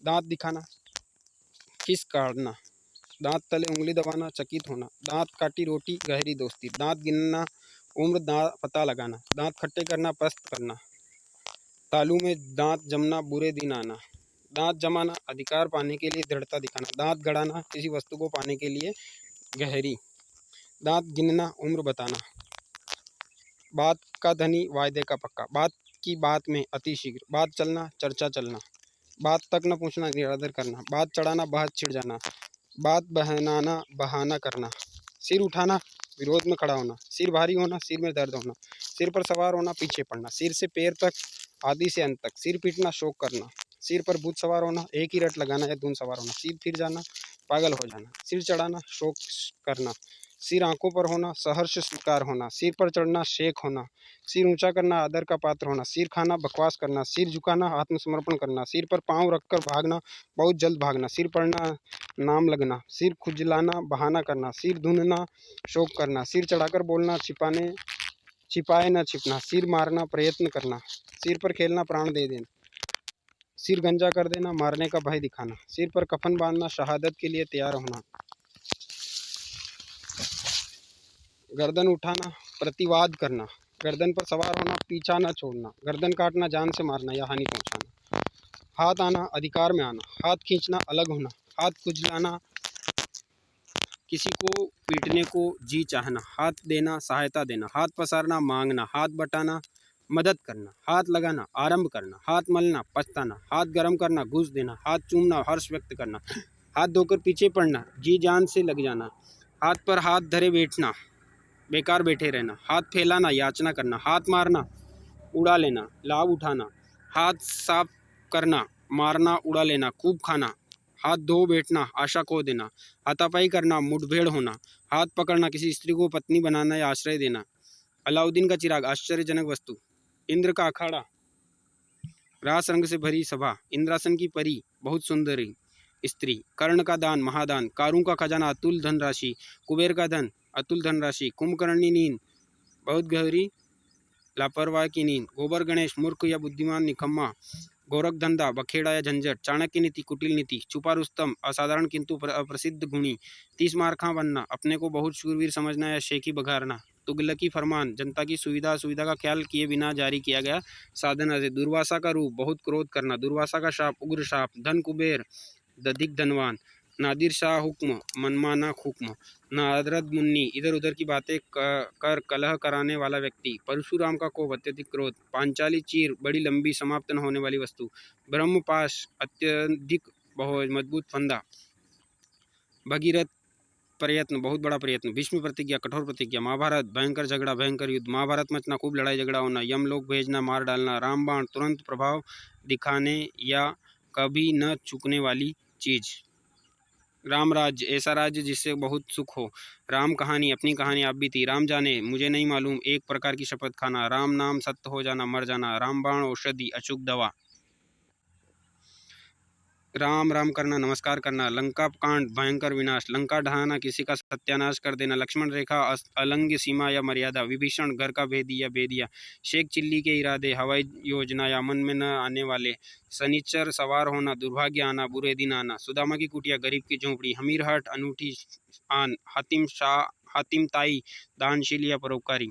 दांत दिखाना किस काटना, दांत तले उंगली दबाना चकित होना, दांत काटी रोटी गहरी दोस्ती, दांत गिनना उम्र दांत पता लगाना, दांत खट्टे करना पस्त करना, तालू में दांत जमना बुरे दिन आना, दांत जमाना अधिकार पाने के लिए दृढ़ता दिखाना, दांत गड़ाना किसी वस्तु को पाने के लिए गहरी, दांत गिनना उम्र बताना, बात का धनी वायदे का पक्का, बात की बात में अति शीघ्र, बात चलना चर्चा चलना, बात तक न पूछना निरादर करना, बात चढ़ाना बात छिड़ जाना, बात बहनाना बहाना करना, सिर उठाना विरोध में खड़ा होना, सिर भारी होना सिर में दर्द होना, सिर पर सवार होना पीछे पड़ना, सिर से पैर तक आदि से अंत तक, सिर पीटना शोक करना, सिर पर भूत सवार होना एक ही रट लगाना या धुन सवार होना, सिर फिर जाना पागल हो जाना, सिर चढ़ाना शोक करना, सिर आंखों पर होना सहर्ष स्वीकार होना, सिर पर चढ़ना शेख होना, सिर ऊंचा करना आदर का पात्र होना, सिर खाना बकवास करना, सिर झुकाना आत्मसमर्पण करना, सिर पर पांव रखकर भागना बहुत जल्द भागना, सिर पड़ना नाम लगना, सिर खुजलाना बहाना करना, सिर धुनना शोक करना, सिर चढ़ाकर बोलना छिपाए न छिपना, सिर मारना प्रयत्न करना, सिर पर खेलना प्राण दे देना, सिर गंजा कर देना मारने का भय दिखाना, सिर पर कफन बांधना शहादत के लिए तैयार होना, गर्दन उठाना प्रतिवाद करना, गर्दन पर सवार होना पीछा न छोड़ना, गर्दन काटना जान से मारना या हानि पहुंचाना, हाथ आना अधिकार में आना, हाथ खींचना अलग होना, हाथ खुजलाना किसी को पीटने को जी चाहना, हाथ देना सहायता देना, हाथ पसारना मांगना, हाथ बटाना मदद करना, हाथ लगाना आरंभ करना, हाथ मलना पछताना, हाथ गर्म करना घूस देना, हाथ चूमना हर्ष व्यक्त करना, हाथ धोकर पीछे पड़ना जी जान से लग जाना, हाथ पर हाथ धरे बैठना बेकार बैठे रहना, हाथ फैलाना याचना करना, हाथ मारना उड़ा लेना लाभ उठाना, हाथ साफ करना मारना उड़ा लेना खूब खाना, हाथ धो बैठना आशा खो देना, हाथापाई करना मुठभेड़ होना, हाथ पकड़ना किसी स्त्री को पत्नी बनाना या आश्रय देना, अलाउद्दीन का चिराग आश्चर्यजनक वस्तु, इंद्र का अखाड़ा रास रंग से भरी सभा, इंद्रासन की परी बहुत सुंदरी स्त्री, कर्ण का दान महादान, कारू का खजाना अतुल धनराशि, कुबेर का धन अतुल धनराशि, कुंभकर्णी नींद बहुत गहरी लापरवाह की नींद, गोबर गणेश मूर्ख या बुद्धिमान निकम्मा, गोरख धंधा बखेड़ा या झंझट, चाणक्य नीति कुटिल नीति, छुपा रुस्तम असाधारण किंतु अप्रसिद्ध गुणी, 30 मारखा बनना अपने को बहुत शूरवीर समझना या शेखी बघारना, तुगलकी फरमान जनता की सुविधा का ख्याल किए बिना जारी किया गया साधना से, दुर्वासा का रूप बहुत क्रोध करना, दुर्वासा का शाप उग्र शाप, धन कुबेर दधिक धनवान, नादिर शाह हुक्म मनमाना हुक्म, नारद मुन्नी इधर उधर की बातें कर कलह कराने वाला व्यक्ति, परशुराम का कोप अत्यधिक क्रोध, पांचाली चीर बड़ी लंबी समाप्त न होने वाली वस्तु, ब्रह्मपाश अत्यधिक बहुत मजबूत फंदा, भगीरथ प्रयत्न बहुत बड़ा प्रयत्न, भीष्म प्रतिज्ञा कठोर प्रतिज्ञा, महाभारत भयंकर झगड़ा भयंकर युद्ध, महाभारत मचना खूब लड़ाई झगड़ा होना, यमलोक भेजना मार डालना, रामबाण तुरंत प्रभाव दिखाने या कभी न चूकने वाली चीज, राम राज्य ऐसा राज्य जिससे बहुत सुख हो, राम कहानी अपनी कहानी आप भी थी, राम जाने मुझे नहीं मालूम एक प्रकार की शपथ खाना, राम नाम सत्य हो जाना मर जाना, रामबाण औषधि अचूक दवा, राम राम करना नमस्कार करना, लंका कांड भयंकर विनाश, लंका ढहाना किसी का सत्यानाश कर देना, लक्ष्मण रेखा अलंघ्य सीमा या मर्यादा, विभीषण घर का भेदी या भेदिया, शेख चिल्ली के इरादे हवाई योजना या मन में न आने वाले, शनिचर सवार होना दुर्भाग्य आना बुरे दिन आना, सुदामा की कुटिया गरीब की झोंपड़ी, हमीरहट अनूठी आन, हातिम ताई दानशील या परोपकारी।